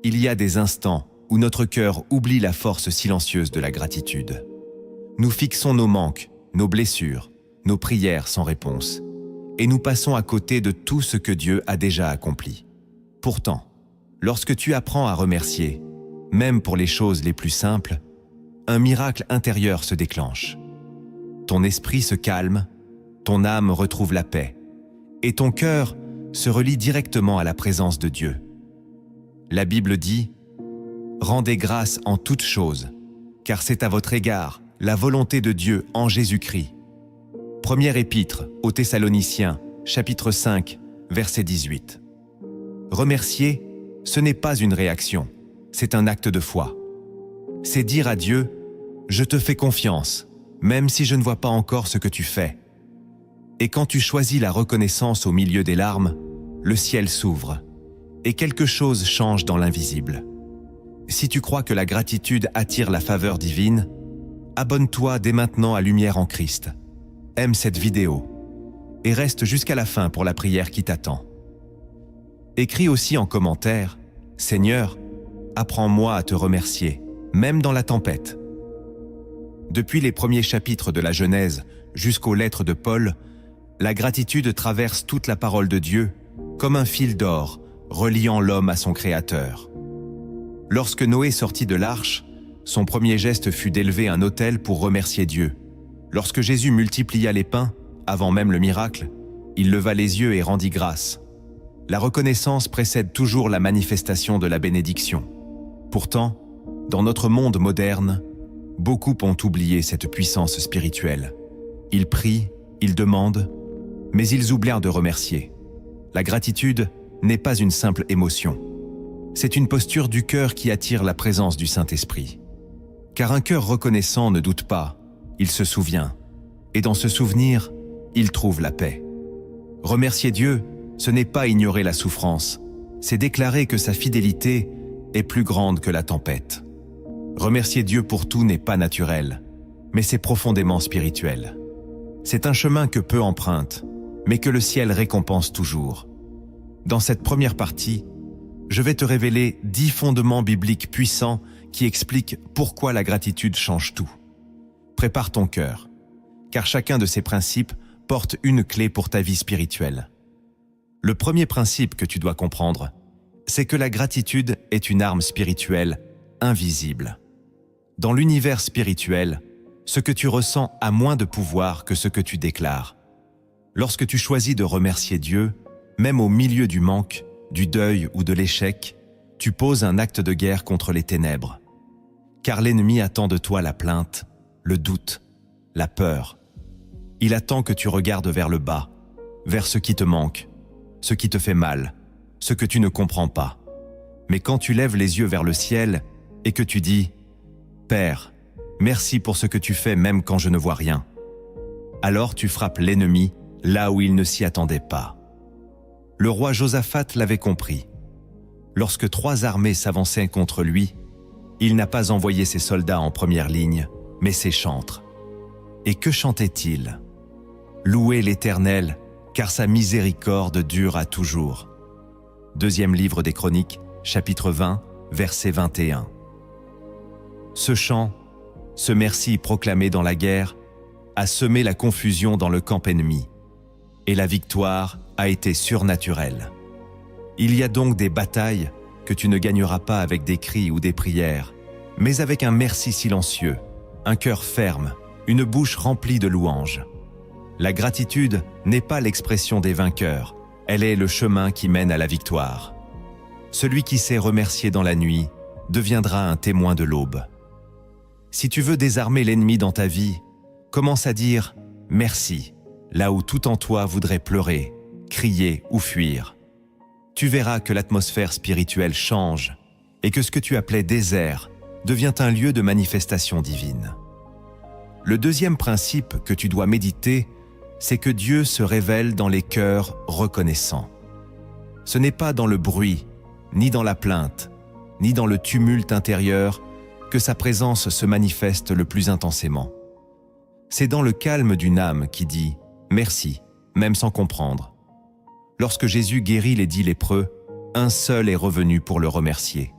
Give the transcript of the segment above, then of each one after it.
il y a des instants où notre cœur oublie la force silencieuse de la gratitude. Nous fixons nos manques, nos blessures, nos prières sans réponse, et nous passons à côté de tout ce que Dieu a déjà accompli. Pourtant, lorsque tu apprends à remercier, même pour les choses les plus simples, un miracle intérieur se déclenche. Ton esprit se calme, ton âme retrouve la paix, et ton cœur se relie directement à la présence de Dieu. La Bible dit « Rendez grâce en toutes choses, car c'est à votre égard la volonté de Dieu en Jésus-Christ. » Première épître aux Thessaloniciens, chapitre 5, verset 18. Remercier, ce n'est pas une réaction, c'est un acte de foi. C'est dire à Dieu « Je te fais confiance, même si je ne vois pas encore ce que tu fais. » Et quand tu choisis la reconnaissance au milieu des larmes, le ciel s'ouvre et quelque chose change dans l'invisible. Si tu crois que la gratitude attire la faveur divine, abonne-toi dès maintenant à Lumière en Christ. Aime cette vidéo et reste jusqu'à la fin pour la prière qui t'attend. Écris aussi en commentaire « Seigneur, apprends-moi à te remercier, même dans la tempête. » Depuis les premiers chapitres de la Genèse jusqu'aux lettres de Paul, la gratitude traverse toute la parole de Dieu comme un fil d'or reliant l'homme à son Créateur. Lorsque Noé sortit de l'arche, son premier geste fut d'élever un autel pour remercier Dieu. Lorsque Jésus multiplia les pains, avant même le miracle, il leva les yeux et rendit grâce. La reconnaissance précède toujours la manifestation de la bénédiction. Pourtant, dans notre monde moderne, beaucoup ont oublié cette puissance spirituelle. Ils prient, ils demandent, mais ils oublient de remercier. La gratitude n'est pas une simple émotion. C'est une posture du cœur qui attire la présence du Saint-Esprit. Car un cœur reconnaissant ne doute pas, il se souvient. Et dans ce souvenir, il trouve la paix. Remercier Dieu, ce n'est pas ignorer la souffrance, c'est déclarer que sa fidélité est plus grande que la tempête. Remercier Dieu pour tout n'est pas naturel, mais c'est profondément spirituel. C'est un chemin que peu empruntent, mais que le ciel récompense toujours. Dans cette première partie, je vais te révéler 10 fondements bibliques puissants qui expliquent pourquoi la gratitude change tout. Prépare ton cœur, car chacun de ces principes porte une clé pour ta vie spirituelle. Le premier principe que tu dois comprendre, c'est que la gratitude est une arme spirituelle invisible. Dans l'univers spirituel, ce que tu ressens a moins de pouvoir que ce que tu déclares. Lorsque tu choisis de remercier Dieu, même au milieu du manque, du deuil ou de l'échec, tu poses un acte de guerre contre les ténèbres. Car l'ennemi attend de toi la plainte, le doute, la peur. Il attend que tu regardes vers le bas, vers ce qui te manque, ce qui te fait mal, ce que tu ne comprends pas. Mais quand tu lèves les yeux vers le ciel et que tu dis « Père, merci pour ce que tu fais même quand je ne vois rien », alors tu frappes l'ennemi là où il ne s'y attendait pas. Le roi Josaphat l'avait compris. Lorsque 3 armées s'avançaient contre lui, il n'a pas envoyé ses soldats en première ligne, mais ses chantres. Et que chantaient-ils? Louez l'Éternel, car sa miséricorde dure à toujours. Deuxième livre des Chroniques, chapitre 20, verset 21. Ce chant, ce merci proclamé dans la guerre, a semé la confusion dans le camp ennemi, et la victoire a été surnaturelle. Il y a donc des batailles que tu ne gagneras pas avec des cris ou des prières, mais avec un merci silencieux, un cœur ferme, une bouche remplie de louanges. La gratitude n'est pas l'expression des vainqueurs, elle est le chemin qui mène à la victoire. Celui qui sait remercier dans la nuit deviendra un témoin de l'aube. Si tu veux désarmer l'ennemi dans ta vie, commence à dire « merci » là où tout en toi voudrait pleurer, crier ou fuir. Tu verras que l'atmosphère spirituelle change et que ce que tu appelais désert devient un lieu de manifestation divine. Le deuxième principe que tu dois méditer, c'est que Dieu se révèle dans les cœurs reconnaissants. Ce n'est pas dans le bruit, ni dans la plainte, ni dans le tumulte intérieur que sa présence se manifeste le plus intensément. C'est dans le calme d'une âme qui dit « merci », même sans comprendre. Lorsque Jésus guérit les 10 lépreux, un seul est revenu pour le remercier.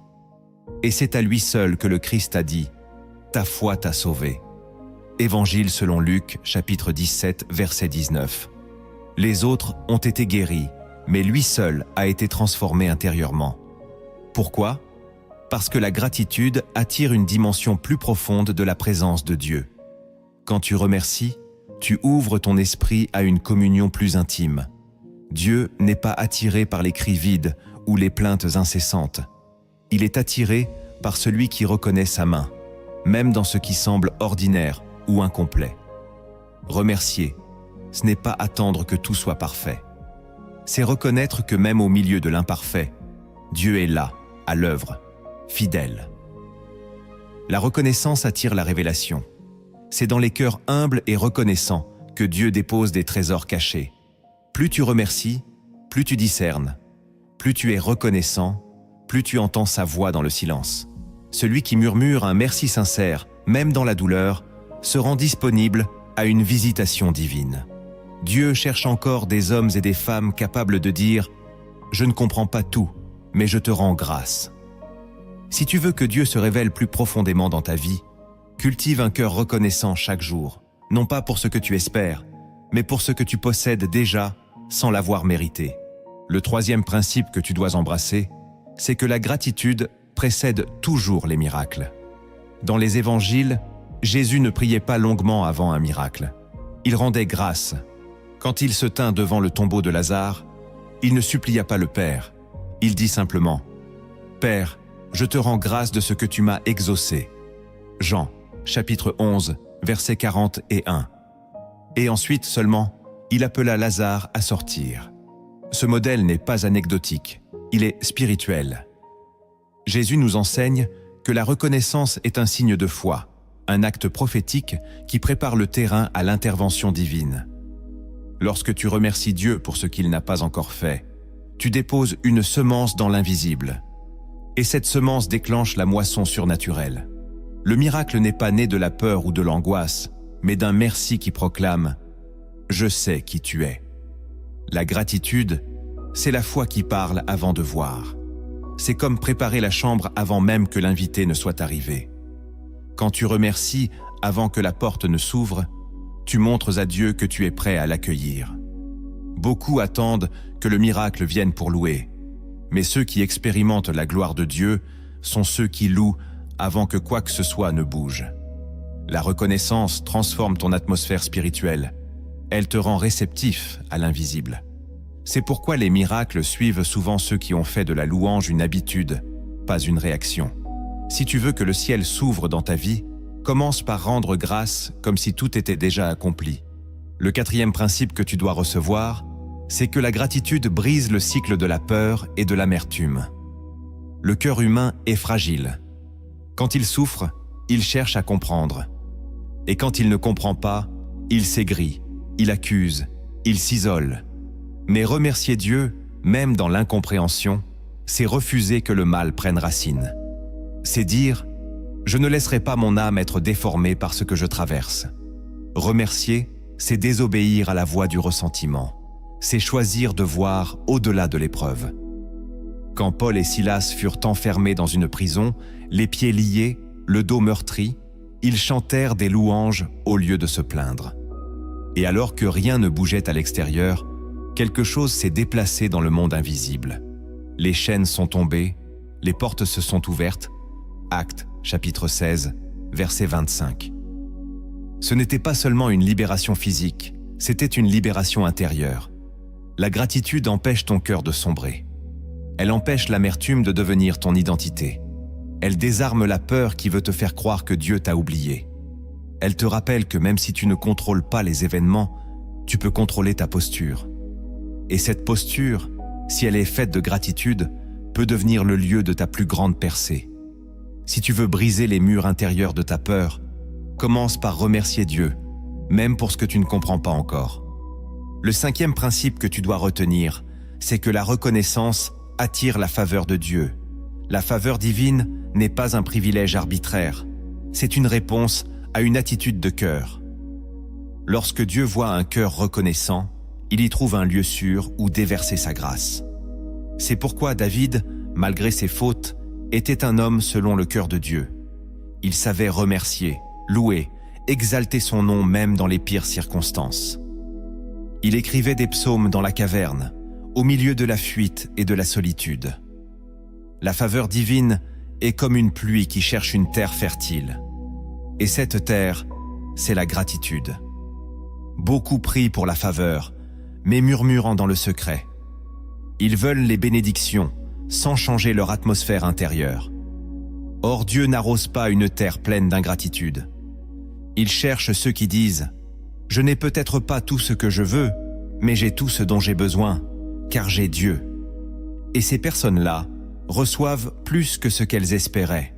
et c'est à lui seul que le Christ a dit « Ta foi t'a sauvé ». Évangile selon Luc, chapitre 17, verset 19. Les autres ont été guéris, mais lui seul a été transformé intérieurement. Pourquoi ? Parce que la gratitude attire une dimension plus profonde de la présence de Dieu. Quand tu remercies, tu ouvres ton esprit à une communion plus intime. Dieu n'est pas attiré par les cris vides ou les plaintes incessantes. Il est attiré par celui qui reconnaît sa main, même dans ce qui semble ordinaire ou incomplet. Remercier, ce n'est pas attendre que tout soit parfait. C'est reconnaître que même au milieu de l'imparfait, Dieu est là, à l'œuvre, fidèle. La reconnaissance attire la révélation. C'est dans les cœurs humbles et reconnaissants que Dieu dépose des trésors cachés. Plus tu remercies, plus tu discernes. Plus tu es reconnaissant, plus tu entends sa voix dans le silence. Celui qui murmure un merci sincère, même dans la douleur, se rend disponible à une visitation divine. Dieu cherche encore des hommes et des femmes capables de dire « Je ne comprends pas tout, mais je te rends grâce ». Si tu veux que Dieu se révèle plus profondément dans ta vie, cultive un cœur reconnaissant chaque jour, non pas pour ce que tu espères, mais pour ce que tu possèdes déjà sans l'avoir mérité. Le troisième principe que tu dois embrasser, c'est que la gratitude précède toujours les miracles. Dans les évangiles, Jésus ne priait pas longuement avant un miracle. Il rendait grâce. Quand il se tint devant le tombeau de Lazare, il ne supplia pas le Père. Il dit simplement « Père, je te rends grâce de ce que tu m'as exaucé. » Jean, chapitre 11, versets 40 et 1. Et ensuite seulement, il appela Lazare à sortir. Ce modèle n'est pas anecdotique, il est spirituel. Jésus nous enseigne que la reconnaissance est un signe de foi, un acte prophétique qui prépare le terrain à l'intervention divine. Lorsque tu remercies Dieu pour ce qu'il n'a pas encore fait, tu déposes une semence dans l'invisible. Et cette semence déclenche la moisson surnaturelle. Le miracle n'est pas né de la peur ou de l'angoisse, mais d'un merci qui proclame « Je sais qui tu es ». La gratitude, c'est la foi qui parle avant de voir. C'est comme préparer la chambre avant même que l'invité ne soit arrivé. Quand tu remercies avant que la porte ne s'ouvre, tu montres à Dieu que tu es prêt à l'accueillir. Beaucoup attendent que le miracle vienne pour louer, mais ceux qui expérimentent la gloire de Dieu sont ceux qui louent avant que quoi que ce soit ne bouge. La reconnaissance transforme ton atmosphère spirituelle. Elle te rend réceptif à l'invisible. C'est pourquoi les miracles suivent souvent ceux qui ont fait de la louange une habitude, pas une réaction. Si tu veux que le ciel s'ouvre dans ta vie, commence par rendre grâce comme si tout était déjà accompli. Le quatrième principe que tu dois recevoir, c'est que la gratitude brise le cycle de la peur et de l'amertume. Le cœur humain est fragile. Quand il souffre, il cherche à comprendre. Et quand il ne comprend pas, il s'aigrit, il accuse, il s'isole. Mais remercier Dieu, même dans l'incompréhension, c'est refuser que le mal prenne racine. C'est dire « Je ne laisserai pas mon âme être déformée par ce que je traverse ». Remercier, c'est désobéir à la voix du ressentiment. C'est choisir de voir au-delà de l'épreuve. Quand Paul et Silas furent enfermés dans une prison, les pieds liés, le dos meurtri, ils chantèrent des louanges au lieu de se plaindre. Et alors que rien ne bougeait à l'extérieur, quelque chose s'est déplacé dans le monde invisible. Les chaînes sont tombées, les portes se sont ouvertes. Actes, chapitre 16, verset 25. Ce n'était pas seulement une libération physique, c'était une libération intérieure. La gratitude empêche ton cœur de sombrer. Elle empêche l'amertume de devenir ton identité. Elle désarme la peur qui veut te faire croire que Dieu t'a oublié. Elle te rappelle que même si tu ne contrôles pas les événements, tu peux contrôler ta posture. Et cette posture, si elle est faite de gratitude, peut devenir le lieu de ta plus grande percée. Si tu veux briser les murs intérieurs de ta peur, commence par remercier Dieu, même pour ce que tu ne comprends pas encore. Le cinquième principe que tu dois retenir, c'est que la reconnaissance attire la faveur de Dieu. La faveur divine n'est pas un privilège arbitraire, c'est une réponse à une attitude de cœur. Lorsque Dieu voit un cœur reconnaissant, il y trouve un lieu sûr où déverser sa grâce. C'est pourquoi David, malgré ses fautes, était un homme selon le cœur de Dieu. Il savait remercier, louer, exalter son nom même dans les pires circonstances. Il écrivait des psaumes dans la caverne, au milieu de la fuite et de la solitude. La faveur divine est comme une pluie qui cherche une terre fertile. Et cette terre, c'est la gratitude. Beaucoup prient pour la faveur, mais murmurant dans le secret. Ils veulent les bénédictions, sans changer leur atmosphère intérieure. Or Dieu n'arrose pas une terre pleine d'ingratitude. Il cherche ceux qui disent « Je n'ai peut-être pas tout ce que je veux, mais j'ai tout ce dont j'ai besoin, car j'ai Dieu. » Et ces personnes-là reçoivent plus que ce qu'elles espéraient.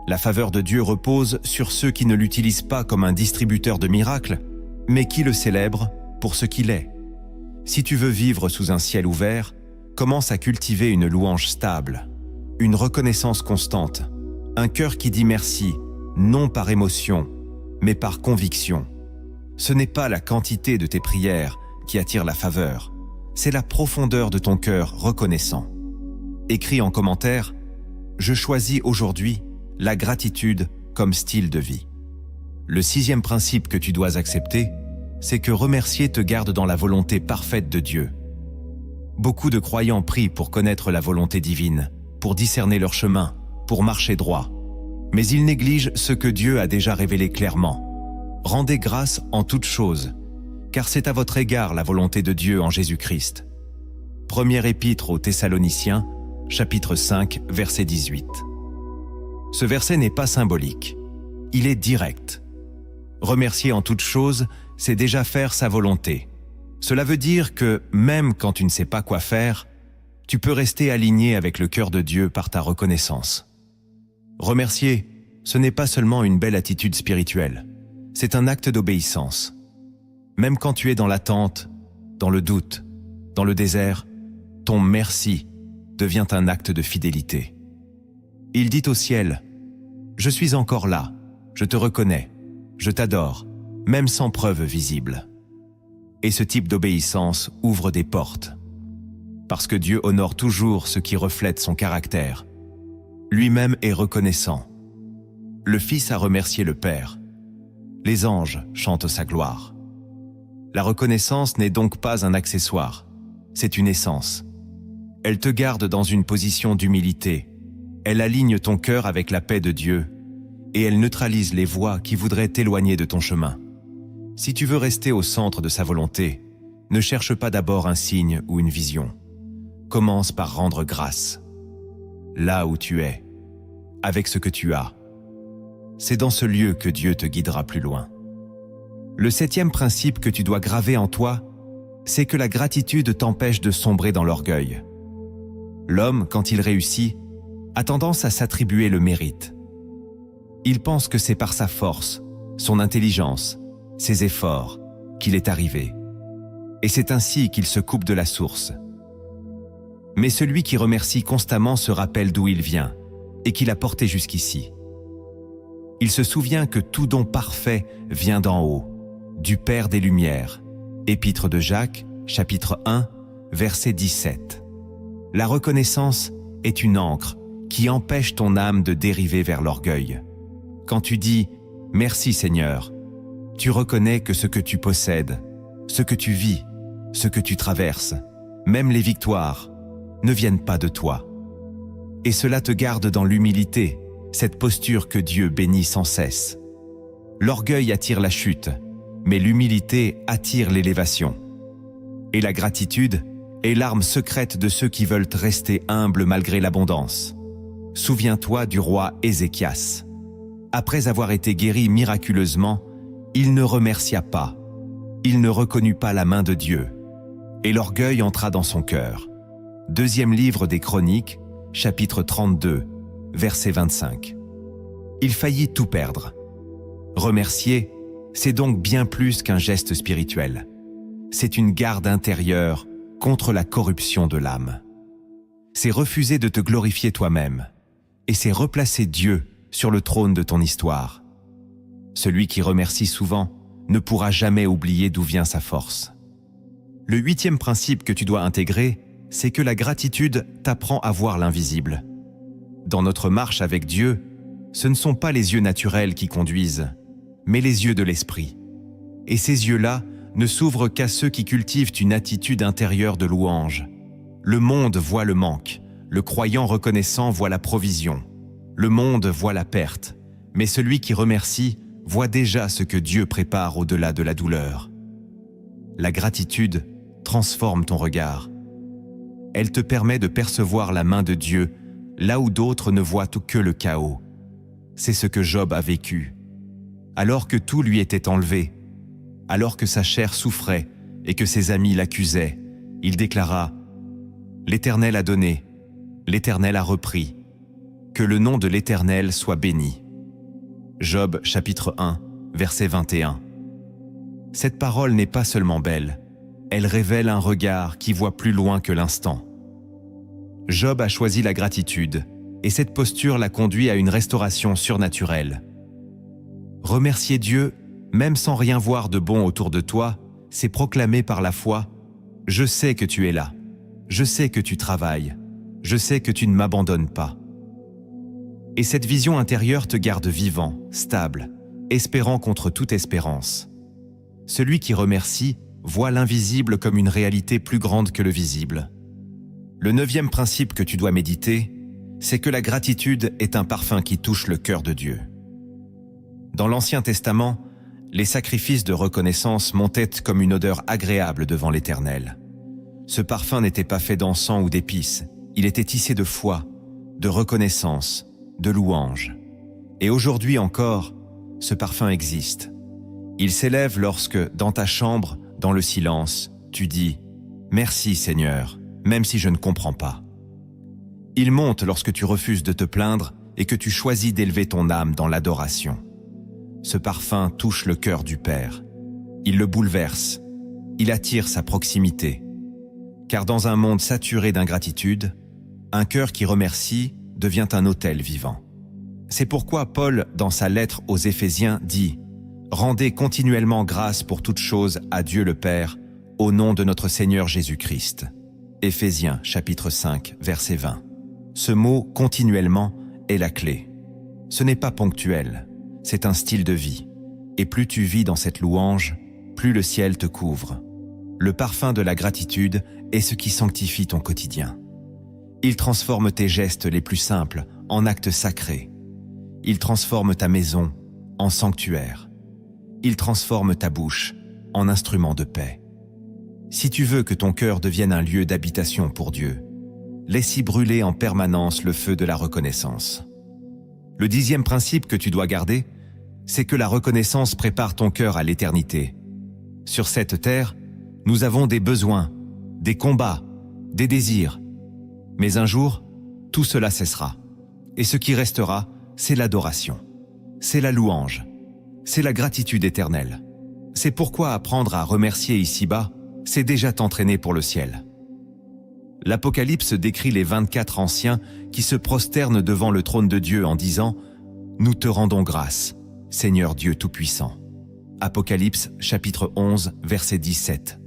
La faveur de Dieu repose sur ceux qui ne l'utilisent pas comme un distributeur de miracles, mais qui le célèbrent pour ce qu'il est. Si tu veux vivre sous un ciel ouvert, commence à cultiver une louange stable, une reconnaissance constante, un cœur qui dit merci, non par émotion, mais par conviction. Ce n'est pas la quantité de tes prières qui attire la faveur, c'est la profondeur de ton cœur reconnaissant. Écris en commentaire « Je choisis aujourd'hui la gratitude comme style de vie ». Le 6e principe que tu dois accepter, c'est que remercier te garde dans la volonté parfaite de Dieu. Beaucoup de croyants prient pour connaître la volonté divine, pour discerner leur chemin, pour marcher droit. Mais ils négligent ce que Dieu a déjà révélé clairement. Rendez grâce en toutes choses, car c'est à votre égard la volonté de Dieu en Jésus-Christ. Première épître aux Thessaloniciens, chapitre 5, verset 18. Ce verset n'est pas symbolique, il est direct. Remercier en toutes choses, c'est déjà faire sa volonté. Cela veut dire que, même quand tu ne sais pas quoi faire, tu peux rester aligné avec le cœur de Dieu par ta reconnaissance. Remercier, ce n'est pas seulement une belle attitude spirituelle, c'est un acte d'obéissance. Même quand tu es dans l'attente, dans le doute, dans le désert, ton merci devient un acte de fidélité. Il dit au ciel, « Je suis encore là, je te reconnais, je t'adore, même sans preuve visible. » Et ce type d'obéissance ouvre des portes. Parce que Dieu honore toujours ce qui reflète son caractère. Lui-même est reconnaissant. Le Fils a remercié le Père. Les anges chantent sa gloire. La reconnaissance n'est donc pas un accessoire, c'est une essence. Elle te garde dans une position d'humilité. Elle aligne ton cœur avec la paix de Dieu et elle neutralise les voix qui voudraient t'éloigner de ton chemin. Si tu veux rester au centre de sa volonté, ne cherche pas d'abord un signe ou une vision. Commence par rendre grâce. Là où tu es, avec ce que tu as. C'est dans ce lieu que Dieu te guidera plus loin. Le 7e principe que tu dois graver en toi, c'est que la gratitude t'empêche de sombrer dans l'orgueil. L'homme, quand il réussit, a tendance à s'attribuer le mérite. Il pense que c'est par sa force, son intelligence, ses efforts, qu'il est arrivé. Et c'est ainsi qu'il se coupe de la source. Mais celui qui remercie constamment se rappelle d'où il vient et qui l'a porté jusqu'ici. Il se souvient que tout don parfait vient d'en haut, du Père des Lumières. Épître de Jacques, chapitre 1, verset 17. La reconnaissance est une ancre qui empêche ton âme de dériver vers l'orgueil. Quand tu dis « Merci Seigneur », tu reconnais que ce que tu possèdes, ce que tu vis, ce que tu traverses, même les victoires, ne viennent pas de toi. Et cela te garde dans l'humilité, cette posture que Dieu bénit sans cesse. L'orgueil attire la chute, mais l'humilité attire l'élévation. Et la gratitude est l'arme secrète de ceux qui veulent rester humbles malgré l'abondance. Souviens-toi du roi Ézéchias. Après avoir été guéri miraculeusement, il ne remercia pas. Il ne reconnut pas la main de Dieu. Et l'orgueil entra dans son cœur. Deuxième livre des Chroniques, chapitre 32, verset 25. Il faillit tout perdre. Remercier, c'est donc bien plus qu'un geste spirituel. C'est une garde intérieure contre la corruption de l'âme. C'est refuser de te glorifier toi-même, et c'est replacer Dieu sur le trône de ton histoire. Celui qui remercie souvent ne pourra jamais oublier d'où vient sa force. Le 8e principe que tu dois intégrer, c'est que la gratitude t'apprend à voir l'invisible. Dans notre marche avec Dieu, ce ne sont pas les yeux naturels qui conduisent, mais les yeux de l'esprit. Et ces yeux-là ne s'ouvrent qu'à ceux qui cultivent une attitude intérieure de louange. Le monde voit le manque, le croyant reconnaissant voit la provision, le monde voit la perte, mais celui qui remercie voit déjà ce que Dieu prépare au-delà de la douleur. La gratitude transforme ton regard. Elle te permet de percevoir la main de Dieu là où d'autres ne voient que le chaos. C'est ce que Job a vécu. Alors que tout lui était enlevé, alors que sa chair souffrait et que ses amis l'accusaient, il déclara « L'Éternel a donné, l'Éternel a repris, que le nom de l'Éternel soit béni. » Job chapitre 1, verset 21. Cette parole n'est pas seulement belle, elle révèle un regard qui voit plus loin que l'instant. Job a choisi la gratitude, et cette posture l'a conduit à une restauration surnaturelle. Remercier Dieu, même sans rien voir de bon autour de toi, c'est proclamer par la foi « Je sais que tu es là, je sais que tu travailles, je sais que tu ne m'abandonnes pas. » Et cette vision intérieure te garde vivant, stable, espérant contre toute espérance. Celui qui remercie voit l'invisible comme une réalité plus grande que le visible. Le 9e principe que tu dois méditer, c'est que la gratitude est un parfum qui touche le cœur de Dieu. Dans l'Ancien Testament, les sacrifices de reconnaissance montaient comme une odeur agréable devant l'Éternel. Ce parfum n'était pas fait d'encens ou d'épices, il était tissé de foi, de reconnaissance, de louange. Et aujourd'hui encore, ce parfum existe. Il s'élève lorsque, dans ta chambre, dans le silence, tu dis « Merci Seigneur », même si je ne comprends pas. Il monte lorsque tu refuses de te plaindre et que tu choisis d'élever ton âme dans l'adoration. Ce parfum touche le cœur du Père. Il le bouleverse. Il attire sa proximité. Car dans un monde saturé d'ingratitude, un cœur qui remercie devient un autel vivant. C'est pourquoi Paul, dans sa lettre aux Éphésiens, dit « Rendez continuellement grâce pour toutes choses à Dieu le Père, au nom de notre Seigneur Jésus-Christ. » Éphésiens chapitre 5, verset 20. Ce mot « continuellement » est la clé. Ce n'est pas ponctuel, c'est un style de vie. Et plus tu vis dans cette louange, plus le ciel te couvre. Le parfum de la gratitude est ce qui sanctifie ton quotidien. Il transforme tes gestes les plus simples en actes sacrés. Il transforme ta maison en sanctuaire. Il transforme ta bouche en instrument de paix. Si tu veux que ton cœur devienne un lieu d'habitation pour Dieu, laisse-y brûler en permanence le feu de la reconnaissance. Le 10e principe que tu dois garder, c'est que la reconnaissance prépare ton cœur à l'éternité. Sur cette terre, nous avons des besoins, des combats, des désirs. Mais un jour, tout cela cessera. Et ce qui restera, c'est l'adoration. C'est la louange. C'est la gratitude éternelle. C'est pourquoi apprendre à remercier ici-bas, c'est déjà t'entraîner pour le ciel. L'Apocalypse décrit les 24 anciens qui se prosternent devant le trône de Dieu en disant « Nous te rendons grâce, Seigneur Dieu Tout-Puissant ». Apocalypse chapitre 11, verset 17.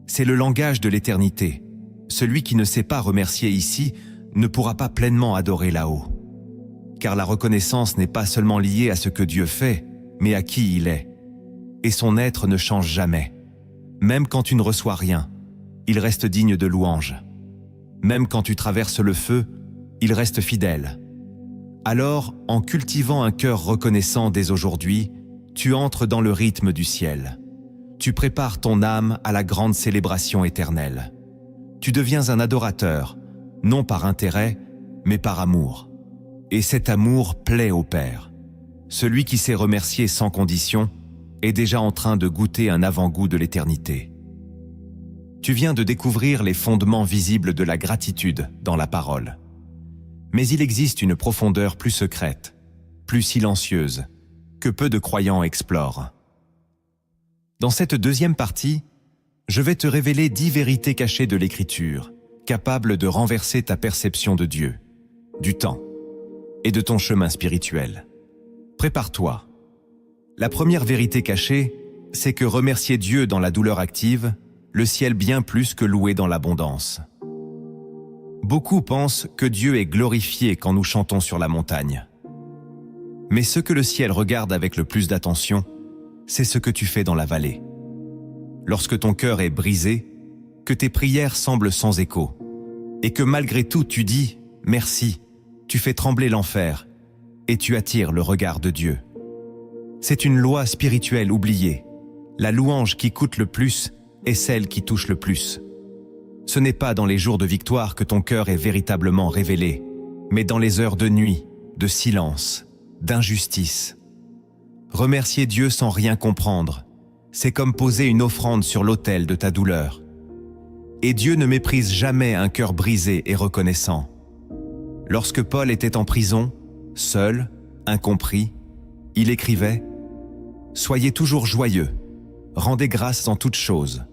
C'est le langage de l'éternité. Celui qui ne sait pas remercier ici ne pourra pas pleinement adorer là-haut. Car la reconnaissance n'est pas seulement liée à ce que Dieu fait, mais à qui il est. Et son être ne change jamais. Même quand tu ne reçois rien, il reste digne de louange. Même quand tu traverses le feu, il reste fidèle. Alors, en cultivant un cœur reconnaissant dès aujourd'hui, tu entres dans le rythme du ciel. Tu prépares ton âme à la grande célébration éternelle. Tu deviens un adorateur, non par intérêt, mais par amour. Et cet amour plaît au Père. Celui qui sait remercier sans condition est déjà en train de goûter un avant-goût de l'éternité. Tu viens de découvrir les fondements visibles de la gratitude dans la parole. Mais il existe une profondeur plus secrète, plus silencieuse, que peu de croyants explorent. Dans cette 2e partie, je vais te révéler 10 vérités cachées de l'Écriture, capables de renverser ta perception de Dieu, du temps et de ton chemin spirituel. Prépare-toi. La première vérité cachée, c'est que remercier Dieu dans la douleur active, le ciel bien plus que louer dans l'abondance. Beaucoup pensent que Dieu est glorifié quand nous chantons sur la montagne. Mais ce que le ciel regarde avec le plus d'attention, c'est ce que tu fais dans la vallée. Lorsque ton cœur est brisé, que tes prières semblent sans écho, et que malgré tout tu dis « merci », tu fais trembler l'enfer, et tu attires le regard de Dieu. C'est une loi spirituelle oubliée. La louange qui coûte le plus est celle qui touche le plus. Ce n'est pas dans les jours de victoire que ton cœur est véritablement révélé, mais dans les heures de nuit, de silence, d'injustice. Remercier Dieu sans rien comprendre, c'est comme poser une offrande sur l'autel de ta douleur. Et Dieu ne méprise jamais un cœur brisé et reconnaissant. Lorsque Paul était en prison, seul, incompris, il écrivait « Soyez toujours joyeux, rendez grâce en toutes choses ».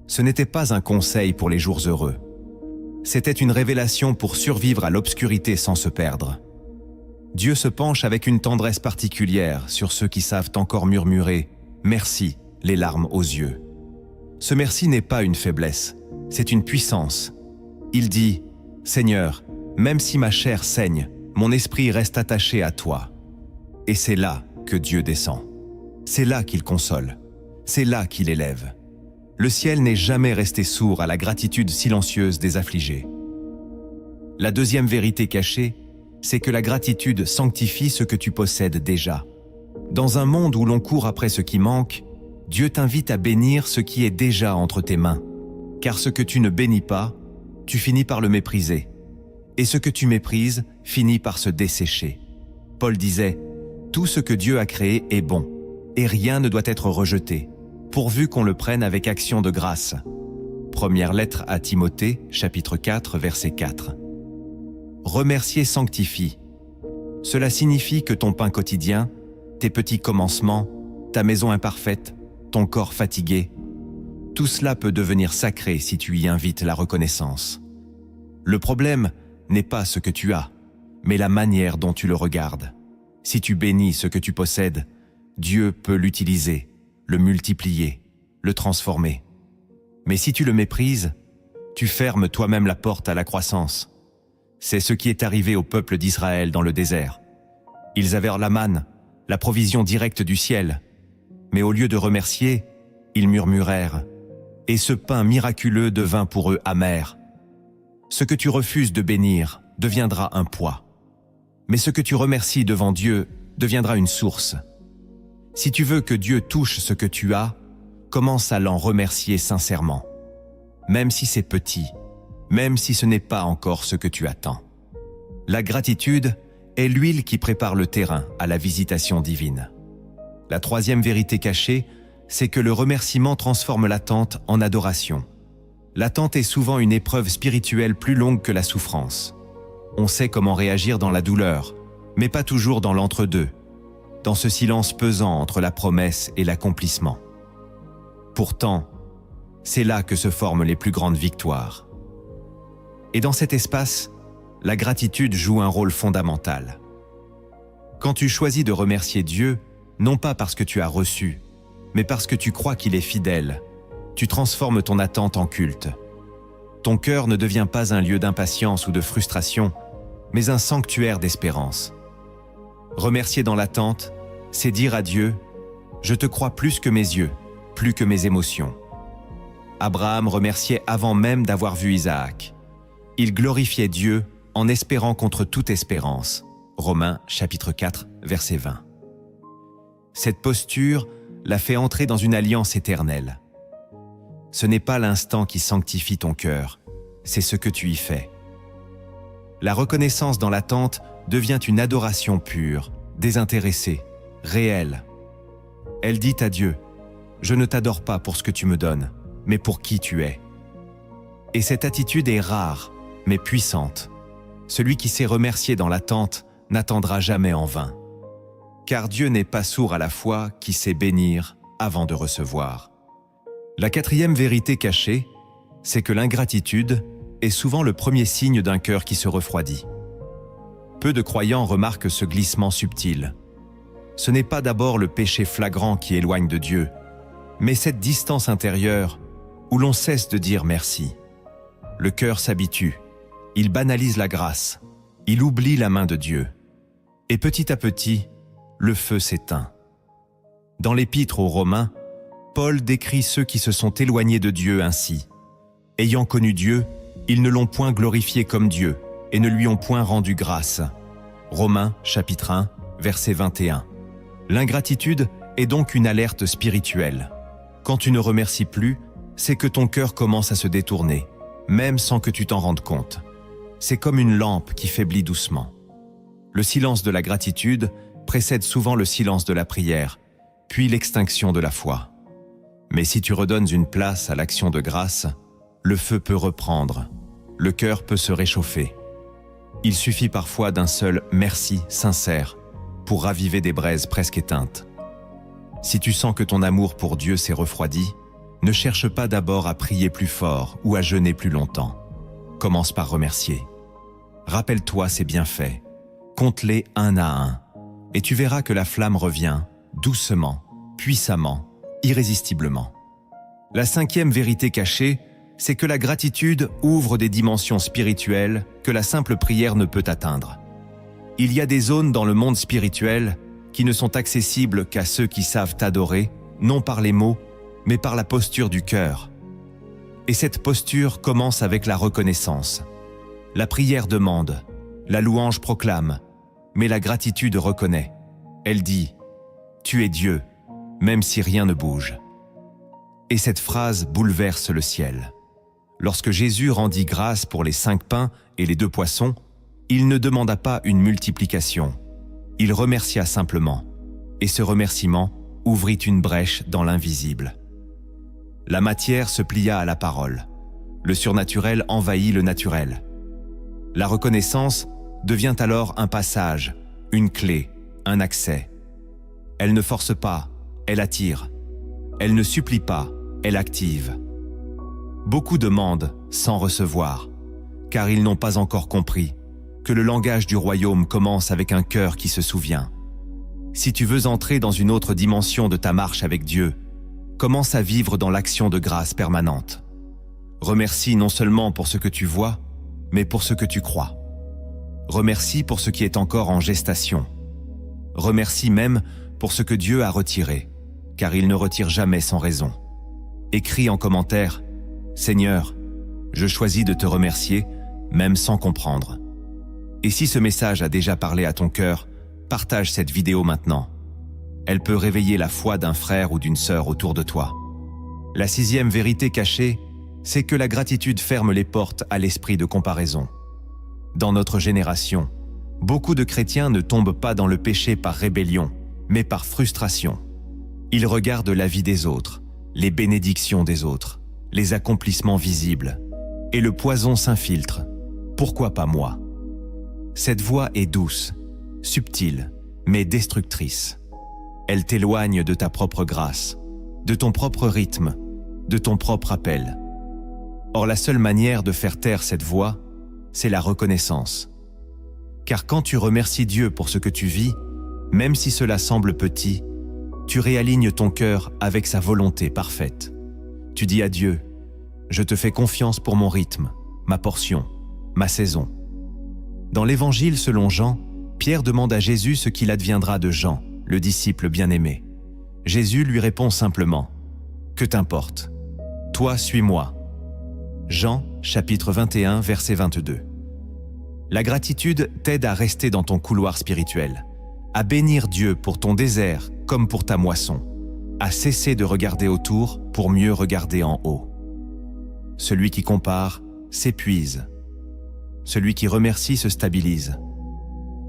Ce n'était pas un conseil pour les jours heureux. C'était une révélation pour survivre à l'obscurité sans se perdre. Dieu se penche avec une tendresse particulière sur ceux qui savent encore murmurer « Merci », les larmes aux yeux. Ce merci n'est pas une faiblesse, c'est une puissance. Il dit « Seigneur, même si ma chair saigne, mon esprit reste attaché à toi. » Et c'est là que Dieu descend. C'est là qu'il console. C'est là qu'il élève. Le ciel n'est jamais resté sourd à la gratitude silencieuse des affligés. La deuxième vérité cachée, c'est que la gratitude sanctifie ce que tu possèdes déjà. Dans un monde où l'on court après ce qui manque, Dieu t'invite à bénir ce qui est déjà entre tes mains. Car ce que tu ne bénis pas, tu finis par le mépriser. Et ce que tu méprises finit par se dessécher. Paul disait « Tout ce que Dieu a créé est bon, et rien ne doit être rejeté, pourvu qu'on le prenne avec action de grâce. » Première lettre à Timothée, chapitre 4, verset 4. Remercier sanctifie. Cela signifie que ton pain quotidien, tes petits commencements, ta maison imparfaite, ton corps fatigué, tout cela peut devenir sacré si tu y invites la reconnaissance. Le problème n'est pas ce que tu as, mais la manière dont tu le regardes. Si tu bénis ce que tu possèdes, Dieu peut l'utiliser, le multiplier, le transformer. Mais si tu le méprises, tu fermes toi-même la porte à la croissance. C'est ce qui est arrivé au peuple d'Israël dans le désert. Ils avaient la manne, la provision directe du ciel. Mais au lieu de remercier, ils murmurèrent. Et ce pain miraculeux devint pour eux amer. Ce que tu refuses de bénir deviendra un poids. Mais ce que tu remercies devant Dieu deviendra une source. Si tu veux que Dieu touche ce que tu as, commence à l'en remercier sincèrement. Même si c'est petit, même si ce n'est pas encore ce que tu attends. La gratitude est l'huile qui prépare le terrain à la visitation divine. La troisième vérité cachée, c'est que le remerciement transforme l'attente en adoration. L'attente est souvent une épreuve spirituelle plus longue que la souffrance. On sait comment réagir dans la douleur, mais pas toujours dans l'entre-deux, dans ce silence pesant entre la promesse et l'accomplissement. Pourtant, c'est là que se forment les plus grandes victoires. Et dans cet espace, la gratitude joue un rôle fondamental. Quand tu choisis de remercier Dieu, non pas parce que tu as reçu, mais parce que tu crois qu'il est fidèle, tu transformes ton attente en culte. Ton cœur ne devient pas un lieu d'impatience ou de frustration, mais un sanctuaire d'espérance. Remercier dans l'attente, c'est dire à Dieu « Je te crois plus que mes yeux, plus que mes émotions ». Abraham remerciait avant même d'avoir vu Isaac. Il glorifiait Dieu en espérant contre toute espérance. Romains chapitre 4, verset 20. Cette posture l'a fait entrer dans une alliance éternelle. Ce n'est pas l'instant qui sanctifie ton cœur, c'est ce que tu y fais. La reconnaissance dans l'attente devient une adoration pure, désintéressée, réelle. Elle dit à Dieu « Je ne t'adore pas pour ce que tu me donnes, mais pour qui tu es. » Et cette attitude est rare, mais puissante. Celui qui sait remercier dans l'attente n'attendra jamais en vain. Car Dieu n'est pas sourd à la foi qui sait bénir avant de recevoir. La quatrième vérité cachée, c'est que l'ingratitude est souvent le premier signe d'un cœur qui se refroidit. Peu de croyants remarquent ce glissement subtil. Ce n'est pas d'abord le péché flagrant qui éloigne de Dieu, mais cette distance intérieure où l'on cesse de dire merci. le cœur s'habitue, il banalise la grâce, il oublie la main de Dieu. Et petit à petit, le feu s'éteint. Dans l'Épître aux Romains, Paul décrit ceux qui se sont éloignés de Dieu ainsi. « Ayant connu Dieu, ils ne l'ont point glorifié comme Dieu et ne lui ont point rendu grâce. » Romains, chapitre 1, verset 21. L'ingratitude est donc une alerte spirituelle. Quand tu ne remercies plus, c'est que ton cœur commence à se détourner, même sans que tu t'en rendes compte. C'est comme une lampe qui faiblit doucement. Le silence de la gratitude précède souvent le silence de la prière, puis l'extinction de la foi. Mais si tu redonnes une place à l'action de grâce, le feu peut reprendre, le cœur peut se réchauffer. Il suffit parfois d'un seul « merci » sincère pour raviver des braises presque éteintes. Si tu sens que ton amour pour Dieu s'est refroidi, ne cherche pas d'abord à prier plus fort ou à jeûner plus longtemps. Commence par remercier. Rappelle-toi ses bienfaits, compte-les un à un, et tu verras que la flamme revient, doucement, puissamment, irrésistiblement. La 5e vérité cachée, c'est que la gratitude ouvre des dimensions spirituelles que la simple prière ne peut atteindre. Il y a des zones dans le monde spirituel qui ne sont accessibles qu'à ceux qui savent adorer, non par les mots, mais par la posture du cœur. Et cette posture commence avec la reconnaissance. La prière demande, la louange proclame, mais la gratitude reconnaît. Elle dit « Tu es Dieu », même si rien ne bouge. Et cette phrase bouleverse le ciel. Lorsque Jésus rendit grâce pour les 5 pains et les 2 poissons, il ne demanda pas une multiplication. Il remercia simplement, et ce remerciement ouvrit une brèche dans l'invisible. La matière se plia à la parole. Le surnaturel envahit le naturel. La reconnaissance devient alors un passage, une clé, un accès. Elle ne force pas, elle attire. Elle ne supplie pas, elle active. Beaucoup demandent sans recevoir, car ils n'ont pas encore compris que le langage du royaume commence avec un cœur qui se souvient. Si tu veux entrer dans une autre dimension de ta marche avec Dieu, commence à vivre dans l'action de grâce permanente. Remercie non seulement pour ce que tu vois, mais pour ce que tu crois. Remercie pour ce qui est encore en gestation. Remercie même pour ce que Dieu a retiré, car il ne retire jamais sans raison. Écris en commentaire « Seigneur, je choisis de te remercier, même sans comprendre ». Et si ce message a déjà parlé à ton cœur, partage cette vidéo maintenant. Elle peut réveiller la foi d'un frère ou d'une sœur autour de toi. La 6e vérité cachée, c'est que la gratitude ferme les portes à l'esprit de comparaison. Dans notre génération, beaucoup de chrétiens ne tombent pas dans le péché par rébellion, mais par frustration. Ils regardent la vie des autres, les bénédictions des autres, les accomplissements visibles, et le poison s'infiltre. Pourquoi pas moi? Cette voix est douce, subtile, mais destructrice. Elle t'éloigne de ta propre grâce, de ton propre rythme, de ton propre appel. Or, la seule manière de faire taire cette voix, c'est la reconnaissance. Car quand tu remercies Dieu pour ce que tu vis, même si cela semble petit, tu réalignes ton cœur avec sa volonté parfaite. Tu dis à Dieu, « Je te fais confiance pour mon rythme, ma portion, ma saison. » Dans l'Évangile selon Jean, Pierre demande à Jésus ce qu'il adviendra de Jean, le disciple bien-aimé. Jésus lui répond simplement, « Que t'importe? Toi, suis-moi. » Jean, chapitre 21, verset 22. La gratitude t'aide à rester dans ton couloir spirituel, à bénir Dieu pour ton désert comme pour ta moisson, à cesser de regarder autour pour mieux regarder en haut. Celui qui compare s'épuise. Celui qui remercie se stabilise.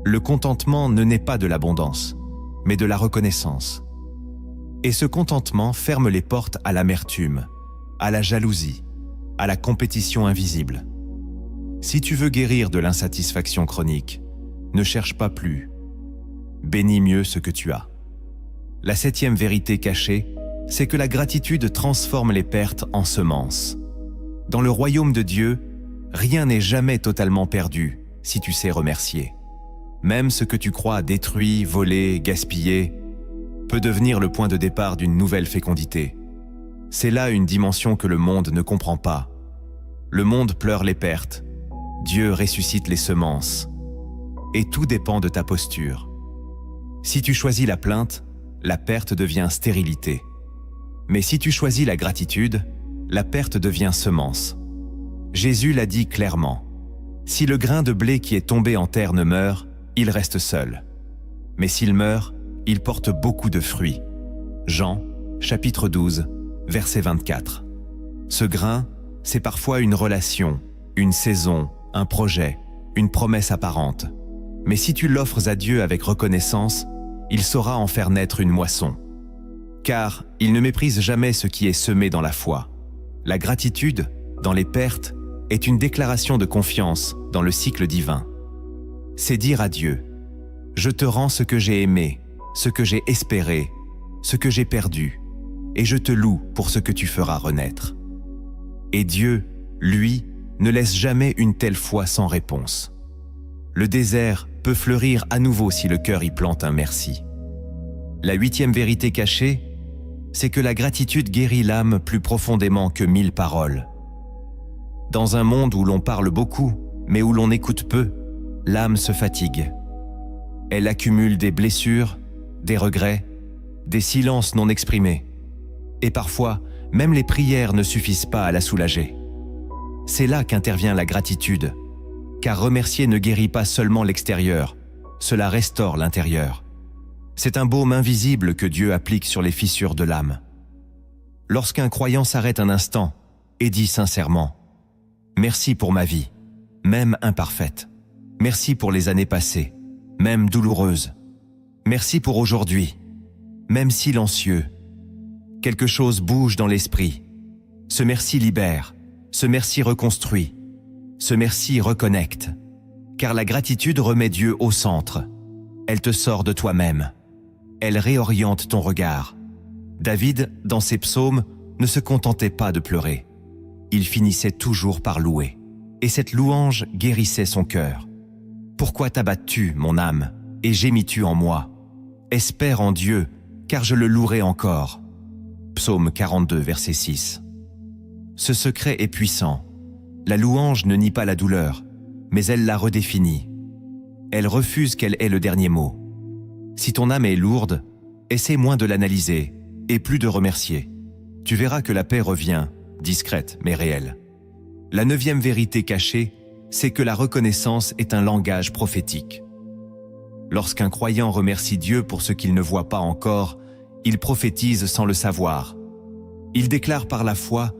Le contentement ne naît pas de l'abondance, mais de la reconnaissance. Et ce contentement ferme les portes à l'amertume, à la jalousie, à la compétition invisible. Si tu veux guérir de l'insatisfaction chronique, ne cherche pas plus. Bénis mieux ce que tu as. La 7e vérité cachée, c'est que la gratitude transforme les pertes en semences. Dans le royaume de Dieu, rien n'est jamais totalement perdu si tu sais remercier. Même ce que tu crois détruit, volé, gaspillé, peut devenir le point de départ d'une nouvelle fécondité. C'est là une dimension que le monde ne comprend pas. Le monde pleure les pertes. Dieu ressuscite les semences. Et tout dépend de ta posture. Si tu choisis la plainte, la perte devient stérilité. Mais si tu choisis la gratitude, la perte devient semence. Jésus l'a dit clairement. Si le grain de blé qui est tombé en terre ne meurt, il reste seul. Mais s'il meurt, il porte beaucoup de fruits. Jean, chapitre 12, verset 24. Ce grain, c'est parfois une relation, une saison, un projet, une promesse apparente. Mais si tu l'offres à Dieu avec reconnaissance, il saura en faire naître une moisson. Car il ne méprise jamais ce qui est semé dans la foi. La gratitude, dans les pertes, est une déclaration de confiance dans le cycle divin. C'est dire à Dieu, « Je te rends ce que j'ai aimé, ce que j'ai espéré, ce que j'ai perdu, et je te loue pour ce que tu feras renaître. » Et Dieu, lui, ne laisse jamais une telle foi sans réponse. Le désert peut fleurir à nouveau si le cœur y plante un merci. La 8e vérité cachée, c'est que la gratitude guérit l'âme plus profondément que 1000 paroles. Dans un monde où l'on parle beaucoup, mais où l'on écoute peu, l'âme se fatigue. Elle accumule des blessures, des regrets, des silences non exprimés. Et parfois, même les prières ne suffisent pas à la soulager. C'est là qu'intervient la gratitude, car remercier ne guérit pas seulement l'extérieur, cela restaure l'intérieur. C'est un baume invisible que Dieu applique sur les fissures de l'âme. Lorsqu'un croyant s'arrête un instant et dit sincèrement « Merci pour ma vie, même imparfaite. Merci pour les années passées, même douloureuses. Merci pour aujourd'hui, même silencieux. » Quelque chose bouge dans l'esprit. Ce merci libère, ce merci reconstruit, ce merci reconnecte. Car la gratitude remet Dieu au centre. Elle te sort de toi-même. Elle réoriente ton regard. David, dans ses psaumes, ne se contentait pas de pleurer. Il finissait toujours par louer. Et cette louange guérissait son cœur. « Pourquoi t'abattes-tu, mon âme, et gémis-tu en moi? Espère en Dieu, car je le louerai encore. » Psaume 42, verset 6. Ce secret est puissant. La louange ne nie pas la douleur, mais elle la redéfinit. Elle refuse qu'elle ait le dernier mot. Si ton âme est lourde, essaie moins de l'analyser et plus de remercier. Tu verras que la paix revient, discrète mais réelle. La 9e vérité cachée, c'est que la reconnaissance est un langage prophétique. Lorsqu'un croyant remercie Dieu pour ce qu'il ne voit pas encore, il prophétise sans le savoir. Il déclare par la foi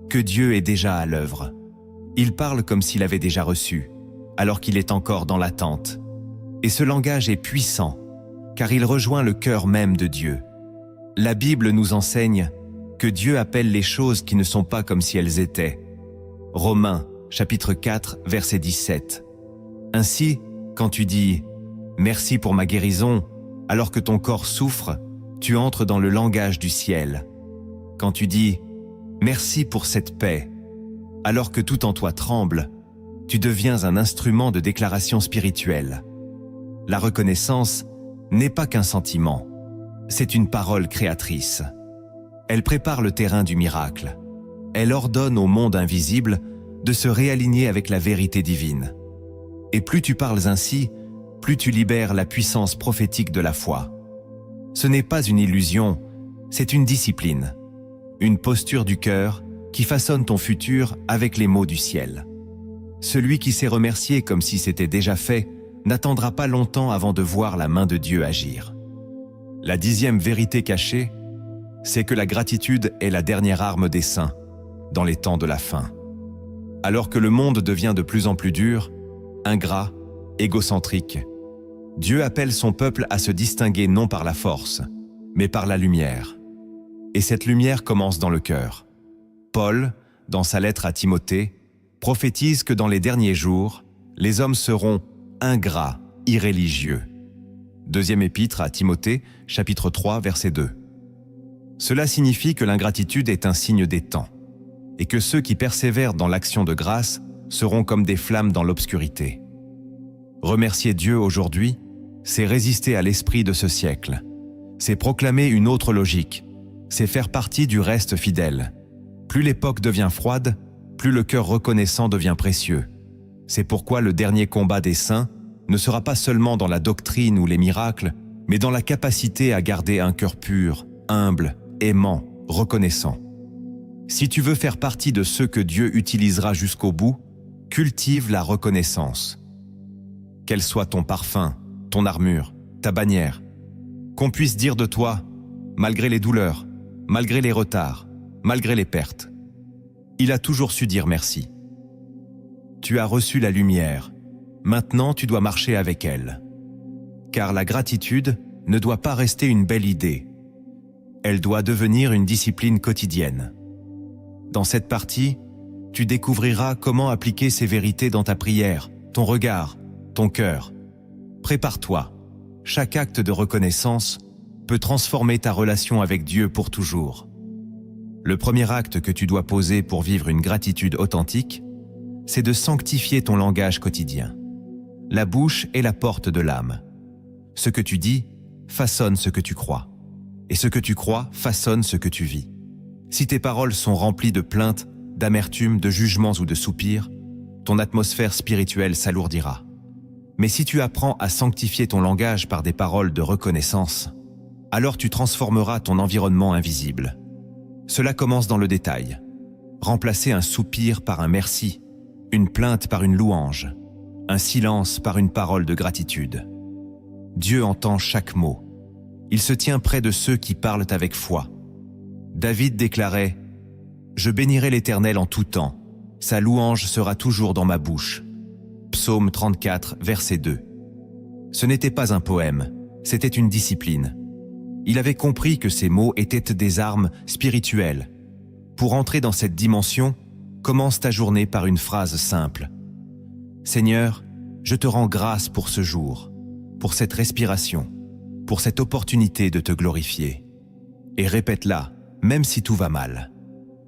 que Dieu est déjà à l'œuvre. Il parle comme s'il avait déjà reçu, alors qu'il est encore dans l'attente. Et ce langage est puissant, car il rejoint le cœur même de Dieu. La Bible nous enseigne que Dieu appelle les choses qui ne sont pas comme si elles étaient. Romains, chapitre 4, verset 17. Ainsi, quand tu dis « Merci pour ma guérison », alors que ton corps souffre, tu entres dans le langage du ciel. Quand tu dis « Merci pour cette paix », alors que tout en toi tremble, tu deviens un instrument de déclaration spirituelle. La reconnaissance n'est pas qu'un sentiment, c'est une parole créatrice. Elle prépare le terrain du miracle. Elle ordonne au monde invisible de se réaligner avec la vérité divine. Et plus tu parles ainsi, plus tu libères la puissance prophétique de la foi. Ce n'est pas une illusion, c'est une discipline, une posture du cœur qui façonne ton futur avec les mots du ciel. Celui qui sait remercier comme si c'était déjà fait n'attendra pas longtemps avant de voir la main de Dieu agir. La 10e vérité cachée, c'est que la gratitude est la dernière arme des saints dans les temps de la fin. Alors que le monde devient de plus en plus dur, ingrat, égocentrique, Dieu appelle son peuple à se distinguer non par la force, mais par la lumière. Et cette lumière commence dans le cœur. Paul, dans sa lettre à Timothée, prophétise que dans les derniers jours, les hommes seront ingrats, irréligieux. 2e épître à Timothée, chapitre 3, verset 2. Cela signifie que l'ingratitude est un signe des temps, et que ceux qui persévèrent dans l'action de grâce seront comme des flammes dans l'obscurité. Remercier Dieu aujourd'hui, c'est résister à l'esprit de ce siècle. C'est proclamer une autre logique, c'est faire partie du reste fidèle. Plus l'époque devient froide, plus le cœur reconnaissant devient précieux. C'est pourquoi le dernier combat des saints ne sera pas seulement dans la doctrine ou les miracles, mais dans la capacité à garder un cœur pur, humble, aimant, reconnaissant. Si tu veux faire partie de ceux que Dieu utilisera jusqu'au bout, cultive la reconnaissance. Qu'elle soit ton parfum, ton armure, ta bannière. Qu'on puisse dire de toi, malgré les douleurs, malgré les retards, malgré les pertes. Il a toujours su dire merci. Tu as reçu la lumière, maintenant tu dois marcher avec elle. Car la gratitude ne doit pas rester une belle idée. Elle doit devenir une discipline quotidienne. Dans cette partie, tu découvriras comment appliquer ces vérités dans ta prière, ton regard, ton cœur. Prépare-toi. Chaque acte de reconnaissance peut transformer ta relation avec Dieu pour toujours. Le premier acte que tu dois poser pour vivre une gratitude authentique, c'est de sanctifier ton langage quotidien. La bouche est la porte de l'âme. Ce que tu dis façonne ce que tu crois. Et ce que tu crois façonne ce que tu vis. Si tes paroles sont remplies de plaintes, d'amertume, de jugements ou de soupirs, ton atmosphère spirituelle s'alourdira. Mais si tu apprends à sanctifier ton langage par des paroles de reconnaissance, alors tu transformeras ton environnement invisible. Cela commence dans le détail. Remplacer un soupir par un merci, une plainte par une louange, un silence par une parole de gratitude. Dieu entend chaque mot. Il se tient près de ceux qui parlent avec foi. David déclarait « Je bénirai l'Éternel en tout temps, sa louange sera toujours dans ma bouche ». Psaume 34, verset 2. Ce n'était pas un poème, c'était une discipline. Il avait compris que ces mots étaient des armes spirituelles. Pour entrer dans cette dimension, commence ta journée par une phrase simple. « Seigneur, je te rends grâce pour ce jour, pour cette respiration, pour cette opportunité de te glorifier. » Et répète-la, même si tout va mal.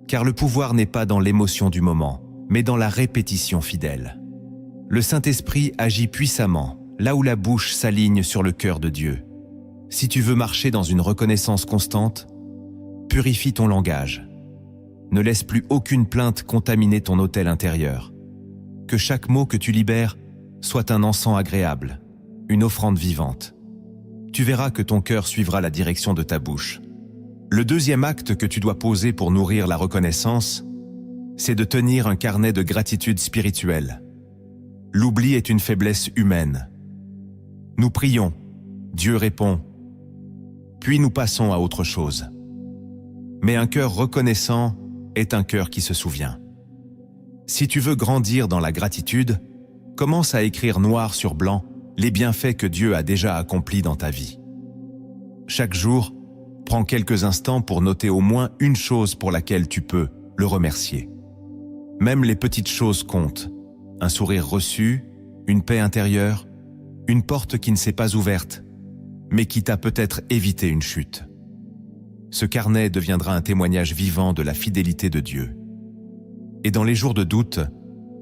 Car le pouvoir n'est pas dans l'émotion du moment, mais dans la répétition fidèle. Le Saint-Esprit agit puissamment, là où la bouche s'aligne sur le cœur de Dieu. Si tu veux marcher dans une reconnaissance constante, purifie ton langage. Ne laisse plus aucune plainte contaminer ton autel intérieur. Que chaque mot que tu libères soit un encens agréable, une offrande vivante. Tu verras que ton cœur suivra la direction de ta bouche. Le deuxième acte que tu dois poser pour nourrir la reconnaissance, c'est de tenir un carnet de gratitude spirituelle. L'oubli est une faiblesse humaine. Nous prions, Dieu répond, puis nous passons à autre chose. Mais un cœur reconnaissant est un cœur qui se souvient. Si tu veux grandir dans la gratitude, commence à écrire noir sur blanc les bienfaits que Dieu a déjà accomplis dans ta vie. Chaque jour, prends quelques instants pour noter au moins une chose pour laquelle tu peux le remercier. Même les petites choses comptent. Un sourire reçu, une paix intérieure, une porte qui ne s'est pas ouverte, mais qui t'a peut-être évité une chute. Ce carnet deviendra un témoignage vivant de la fidélité de Dieu. Et dans les jours de doute,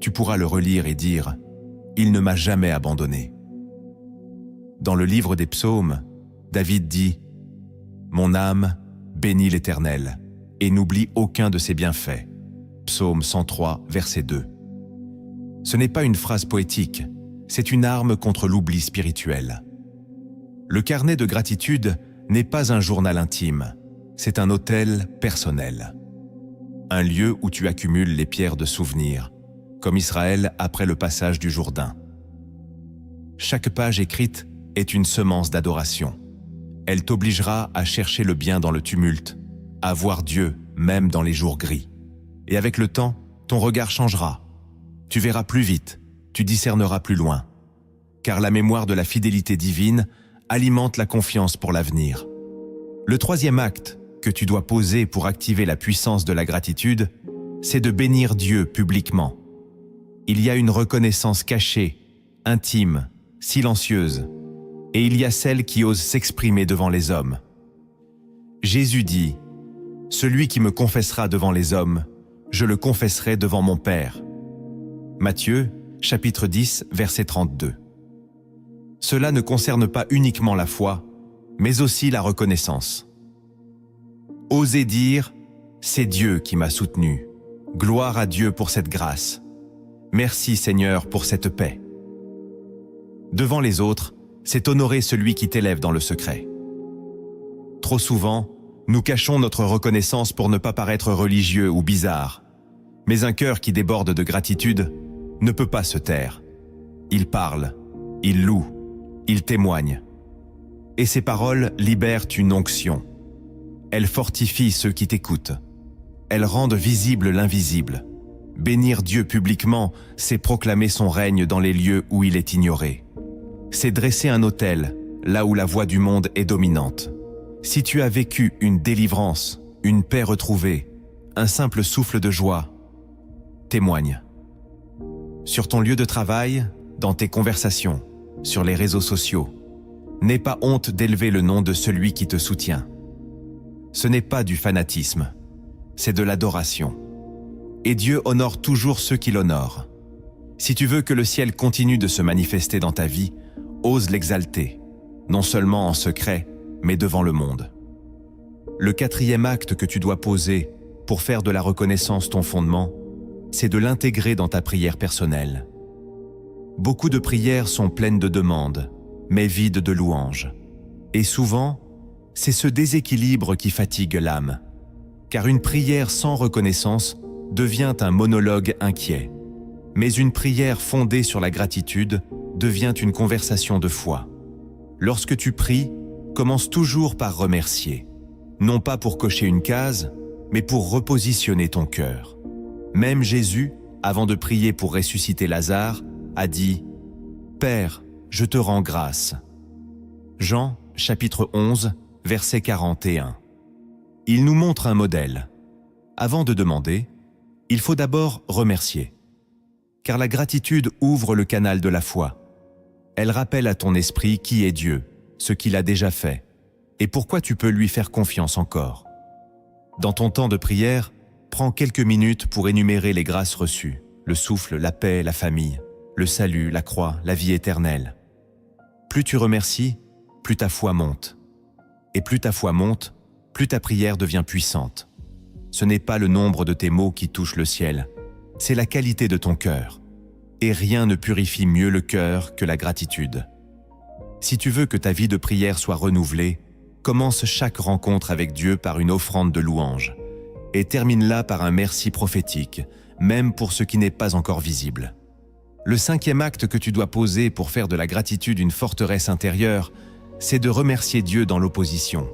tu pourras le relire et dire « Il ne m'a jamais abandonné ». Dans le livre des psaumes, David dit « Mon âme bénit l'Éternel et n'oublie aucun de ses bienfaits ». Psaume 103, verset 2. Ce n'est pas une phrase poétique, c'est une arme contre l'oubli spirituel. Le carnet de gratitude n'est pas un journal intime, c'est un autel personnel. Un lieu où tu accumules les pierres de souvenirs, comme Israël après le passage du Jourdain. Chaque page écrite est une semence d'adoration. Elle t'obligera à chercher le bien dans le tumulte, à voir Dieu même dans les jours gris. Et avec le temps, ton regard changera. Tu verras plus vite, tu discerneras plus loin. Car la mémoire de la fidélité divine alimente la confiance pour l'avenir. Le troisième acte que tu dois poser pour activer la puissance de la gratitude, c'est de bénir Dieu publiquement. Il y a une reconnaissance cachée, intime, silencieuse, et il y a celle qui ose s'exprimer devant les hommes. Jésus dit « Celui qui me confessera devant les hommes, je le confesserai devant mon Père ». Matthieu, chapitre 10, verset 32. Cela ne concerne pas uniquement la foi, mais aussi la reconnaissance. Osez dire « C'est Dieu qui m'a soutenu » Gloire à Dieu pour cette grâce. Merci Seigneur pour cette paix. Devant les autres, c'est honorer celui qui t'élève dans le secret. Trop souvent, nous cachons notre reconnaissance pour ne pas paraître religieux ou bizarre. Mais un cœur qui déborde de gratitude ne peut pas se taire. Il parle, il loue, il témoigne. Et ces paroles libèrent une onction. Elles fortifient ceux qui t'écoutent. Elles rendent visible l'invisible. Bénir Dieu publiquement, c'est proclamer son règne dans les lieux où il est ignoré. C'est dresser un autel, là où la voix du monde est dominante. Si tu as vécu une délivrance, une paix retrouvée, un simple souffle de joie, témoigne. Sur ton lieu de travail, dans tes conversations, sur les réseaux sociaux, n'aie pas honte d'élever le nom de celui qui te soutient. Ce n'est pas du fanatisme, c'est de l'adoration. Et Dieu honore toujours ceux qui l'honorent. Si tu veux que le ciel continue de se manifester dans ta vie, ose l'exalter, non seulement en secret, mais devant le monde. Le 4e acte que tu dois poser pour faire de la reconnaissance ton fondement, c'est de l'intégrer dans ta prière personnelle. Beaucoup de prières sont pleines de demandes, mais vides de louanges. Et souvent, c'est ce déséquilibre qui fatigue l'âme. Car une prière sans reconnaissance devient un monologue inquiet. Mais une prière fondée sur la gratitude devient une conversation de foi. Lorsque tu pries, commence toujours par remercier. Non pas pour cocher une case, mais pour repositionner ton cœur. Même Jésus, avant de prier pour ressusciter Lazare, a dit « Père, je te rends grâce ». Jean, chapitre 11, verset 41. Il nous montre un modèle. Avant de demander, il faut d'abord remercier. Car la gratitude ouvre le canal de la foi. Elle rappelle à ton esprit qui est Dieu, ce qu'il a déjà fait, et pourquoi tu peux lui faire confiance encore. Dans ton temps de prière, prends quelques minutes pour énumérer les grâces reçues, le souffle, la paix, la famille, le salut, la croix, la vie éternelle. Plus tu remercies, plus ta foi monte. Et plus ta foi monte, plus ta prière devient puissante. Ce n'est pas le nombre de tes mots qui touche le ciel, c'est la qualité de ton cœur. Et rien ne purifie mieux le cœur que la gratitude. Si tu veux que ta vie de prière soit renouvelée, commence chaque rencontre avec Dieu par une offrande de louange et termine-la par un merci prophétique, même pour ce qui n'est pas encore visible. Le 5e acte que tu dois poser pour faire de la gratitude une forteresse intérieure, c'est de remercier Dieu dans l'opposition.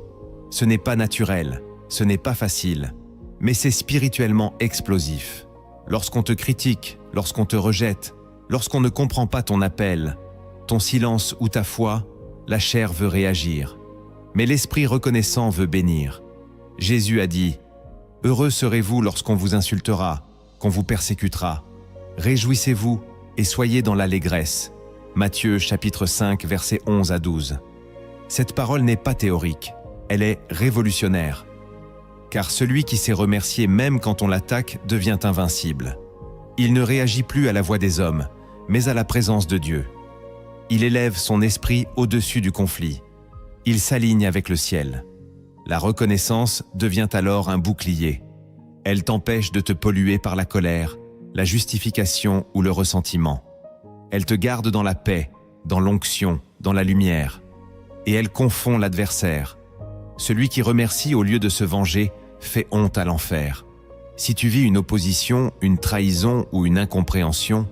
Ce n'est pas naturel, ce n'est pas facile, mais c'est spirituellement explosif. Lorsqu'on te critique, lorsqu'on te rejette, lorsqu'on ne comprend pas ton appel, ton silence ou ta foi, la chair veut réagir. Mais l'esprit reconnaissant veut bénir. Jésus a dit « Heureux serez-vous lorsqu'on vous insultera, qu'on vous persécutera. Réjouissez-vous et soyez dans l'allégresse. » Matthieu chapitre 5, versets 11 à 12. Cette parole n'est pas théorique, elle est révolutionnaire. Car celui qui sait remercier même quand on l'attaque devient invincible. Il ne réagit plus à la voix des hommes, mais à la présence de Dieu. Il élève son esprit au-dessus du conflit. Il s'aligne avec le ciel. La reconnaissance devient alors un bouclier. Elle t'empêche de te polluer par la colère, la justification ou le ressentiment. Elle te garde dans la paix, dans l'onction, dans la lumière. Et elle confond l'adversaire. Celui qui remercie au lieu de se venger fait honte à l'enfer. Si tu vis une opposition, une trahison ou une incompréhension,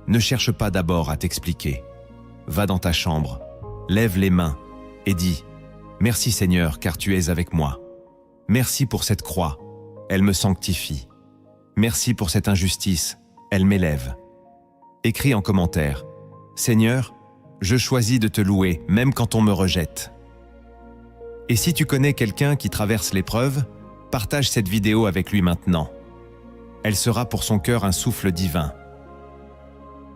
ne cherche pas d'abord à t'expliquer. Va dans ta chambre, lève les mains et dis « Merci Seigneur car tu es avec moi. Merci pour cette croix, elle me sanctifie. Merci pour cette injustice, elle m'élève. » Écris en commentaire « Seigneur, je choisis de te louer même quand on me rejette. » Et si tu connais quelqu'un qui traverse l'épreuve, partage cette vidéo avec lui maintenant. Elle sera pour son cœur un souffle divin.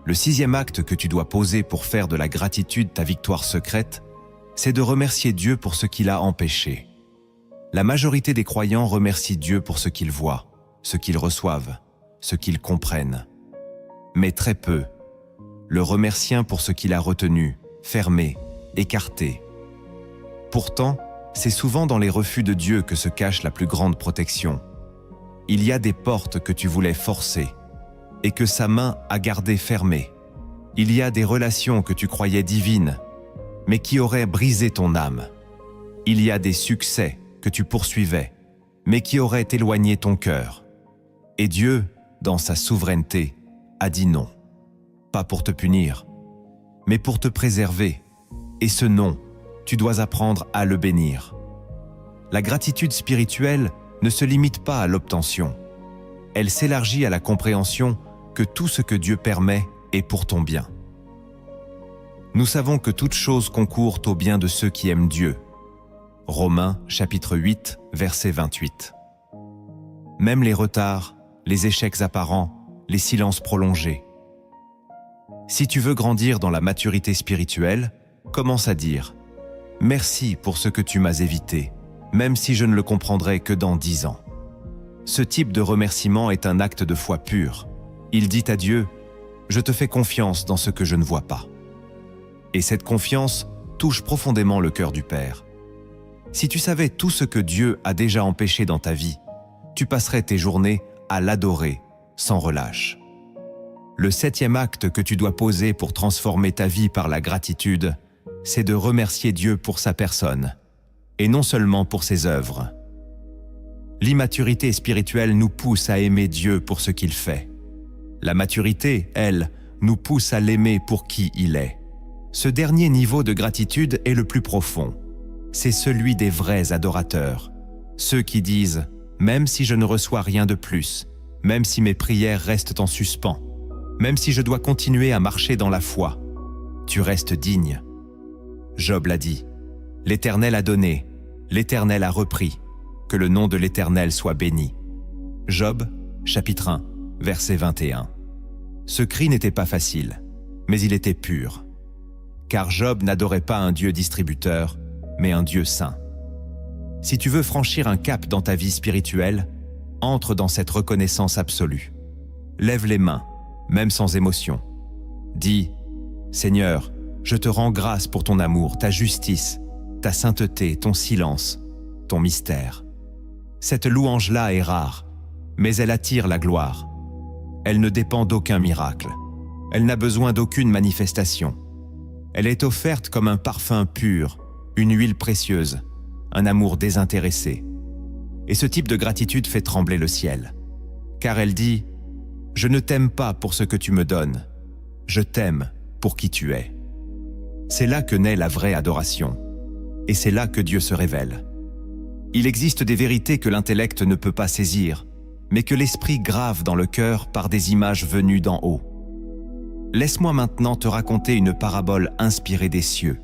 Le 6e acte que tu dois poser pour faire de la gratitude ta victoire secrète, c'est de remercier Dieu pour ce qu'il a empêché. La majorité des croyants remercient Dieu pour ce qu'ils voient, ce qu'ils reçoivent, ce qu'ils comprennent. Mais très peu le remercient pour ce qu'il a retenu, fermé, écarté. Pourtant, c'est souvent dans les refus de Dieu que se cache la plus grande protection. Il y a des portes que tu voulais forcer et que sa main a gardées fermées. Il y a des relations que tu croyais divines, mais qui auraient brisé ton âme. Il y a des succès que tu poursuivais, mais qui auraient éloigné ton cœur. Et Dieu, dans sa souveraineté, a dit non. Pas pour te punir, mais pour te préserver. Et ce non, tu dois apprendre à le bénir. La gratitude spirituelle ne se limite pas à l'obtention. Elle s'élargit à la compréhension que tout ce que Dieu permet est pour ton bien. Nous savons que toutes choses concourent au bien de ceux qui aiment Dieu. Romains chapitre 8, verset 28. Même les retards, les échecs apparents, les silences prolongés. Si tu veux grandir dans la maturité spirituelle, commence à dire « Merci pour ce que tu m'as évité, même si je ne le comprendrai que dans 10 ans. » Ce type de remerciement est un acte de foi pur. Il dit à Dieu « Je te fais confiance dans ce que je ne vois pas. » Et cette confiance touche profondément le cœur du Père. Si tu savais tout ce que Dieu a déjà empêché dans ta vie, tu passerais tes journées à l'adorer sans relâche. Le 7e acte que tu dois poser pour transformer ta vie par la gratitude, c'est de remercier Dieu pour sa personne, et non seulement pour ses œuvres. L'immaturité spirituelle nous pousse à aimer Dieu pour ce qu'il fait. La maturité, elle, nous pousse à l'aimer pour qui il est. Ce dernier niveau de gratitude est le plus profond. C'est celui des vrais adorateurs, ceux qui disent « Même si je ne reçois rien de plus, même si mes prières restent en suspens, même si je dois continuer à marcher dans la foi, tu restes digne. » Job l'a dit, « L'Éternel a donné, l'Éternel a repris, que le nom de l'Éternel soit béni. » Job, chapitre 1, verset 21. Ce cri n'était pas facile, mais il était pur. Car Job n'adorait pas un Dieu distributeur, mais un Dieu saint. Si tu veux franchir un cap dans ta vie spirituelle, entre dans cette reconnaissance absolue. Lève les mains, même sans émotion. Dis, « Seigneur, je te rends grâce pour ton amour, ta justice, ta sainteté, ton silence, ton mystère. » Cette louange-là est rare, mais elle attire la gloire. Elle ne dépend d'aucun miracle. Elle n'a besoin d'aucune manifestation. Elle est offerte comme un parfum pur, une huile précieuse, un amour désintéressé. Et ce type de gratitude fait trembler le ciel. Car elle dit « Je ne t'aime pas pour ce que tu me donnes, je t'aime pour qui tu es. » C'est là que naît la vraie adoration. Et c'est là que Dieu se révèle. Il existe des vérités que l'intellect ne peut pas saisir, mais que l'esprit grave dans le cœur par des images venues d'en haut. Laisse-moi maintenant te raconter une parabole inspirée des cieux.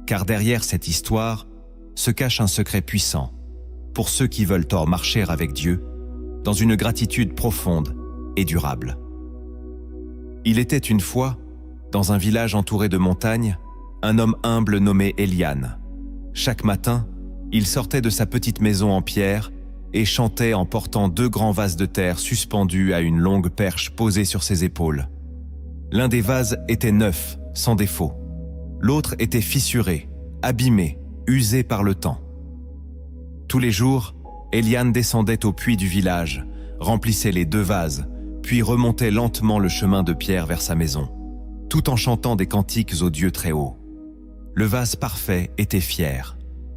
Car derrière cette histoire se cache un secret puissant pour ceux qui veulent marcher avec Dieu dans une gratitude profonde et durable. Il était une fois, dans un village entouré de montagnes, un homme humble nommé Elian. Chaque matin, il sortait de sa petite maison en pierre et chantait en portant 2 grands vases de terre suspendus à une longue perche posée sur ses épaules. L'un des vases était neuf, sans défaut. L'autre était fissuré, abîmé, usé par le temps. Tous les jours, Elian descendait au puits du village, remplissait les 2 vases, puis remontait lentement le chemin de pierre vers sa maison, tout en chantant des cantiques au Dieu très haut. Le vase parfait était fier.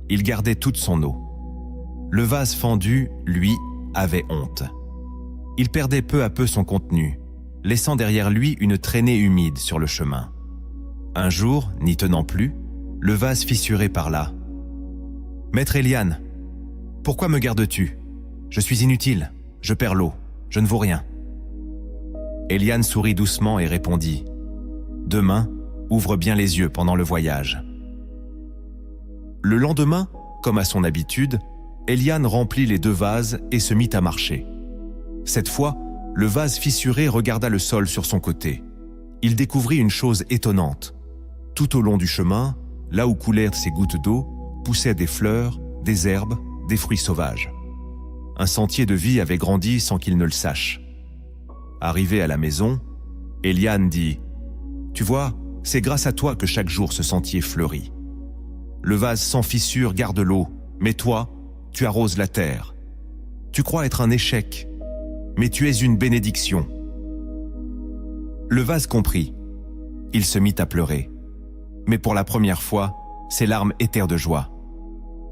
Il gardait toute son eau. Le vase fendu, lui, avait honte. Il perdait peu à peu son contenu, laissant derrière lui une traînée humide sur le chemin. Un jour, n'y tenant plus, le vase fissuré parla. « Maître Elian, pourquoi me gardes-tu? Je suis inutile, je perds l'eau, je ne vaux rien. » Elian sourit doucement et répondit « Demain, ouvre bien les yeux pendant le voyage. » Le lendemain, comme à son habitude, Elian remplit les 2 vases et se mit à marcher. Cette fois, le vase fissuré regarda le sol sur son côté. Il découvrit une chose étonnante. Tout au long du chemin, là où coulaient ces gouttes d'eau, poussaient des fleurs, des herbes, des fruits sauvages. Un sentier de vie avait grandi sans qu'il ne le sache. Arrivé à la maison, Elian dit « Tu vois, c'est grâce à toi que chaque jour ce sentier fleurit. Le vase sans fissure garde l'eau, mais toi, tu arroses la terre. Tu crois être un échec, mais tu es une bénédiction. » Le vase comprit. Il se mit à pleurer. Mais pour la première fois, ses larmes étèrent de joie.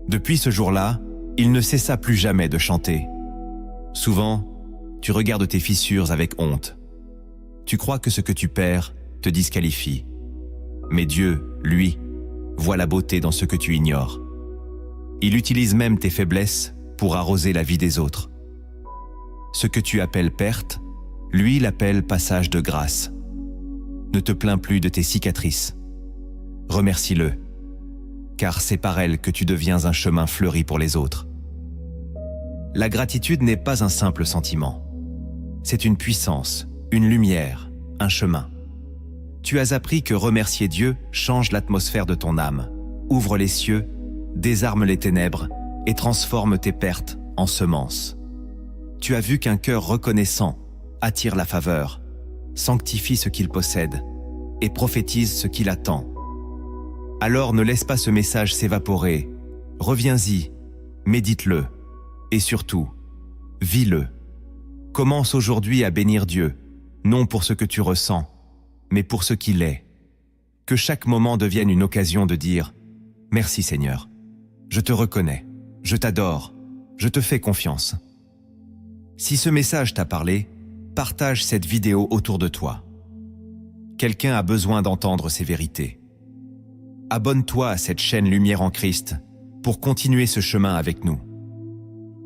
Depuis ce jour-là, il ne cessa plus jamais de chanter. Souvent, tu regardes tes fissures avec honte. Tu crois que ce que tu perds te disqualifie. Mais Dieu, lui, voit la beauté dans ce que tu ignores. Il utilise même tes faiblesses pour arroser la vie des autres. Ce que tu appelles perte, lui l'appelle passage de grâce. Ne te plains plus de tes cicatrices. Remercie-le, car c'est par elles que tu deviens un chemin fleuri pour les autres. La gratitude n'est pas un simple sentiment. C'est une puissance, une lumière, un chemin. Tu as appris que remercier Dieu change l'atmosphère de ton âme, ouvre les cieux, désarme les ténèbres et transforme tes pertes en semences. Tu as vu qu'un cœur reconnaissant attire la faveur, sanctifie ce qu'il possède et prophétise ce qu'il attend. Alors ne laisse pas ce message s'évaporer, reviens-y, médite-le et surtout, vis-le. Commence aujourd'hui à bénir Dieu, non pour ce que tu ressens, mais pour ce qu'il est. Que chaque moment devienne une occasion de dire « Merci Seigneur, je te reconnais, je t'adore, je te fais confiance. » Si ce message t'a parlé, partage cette vidéo autour de toi. Quelqu'un a besoin d'entendre ces vérités. Abonne-toi à cette chaîne Lumière en Christ pour continuer ce chemin avec nous.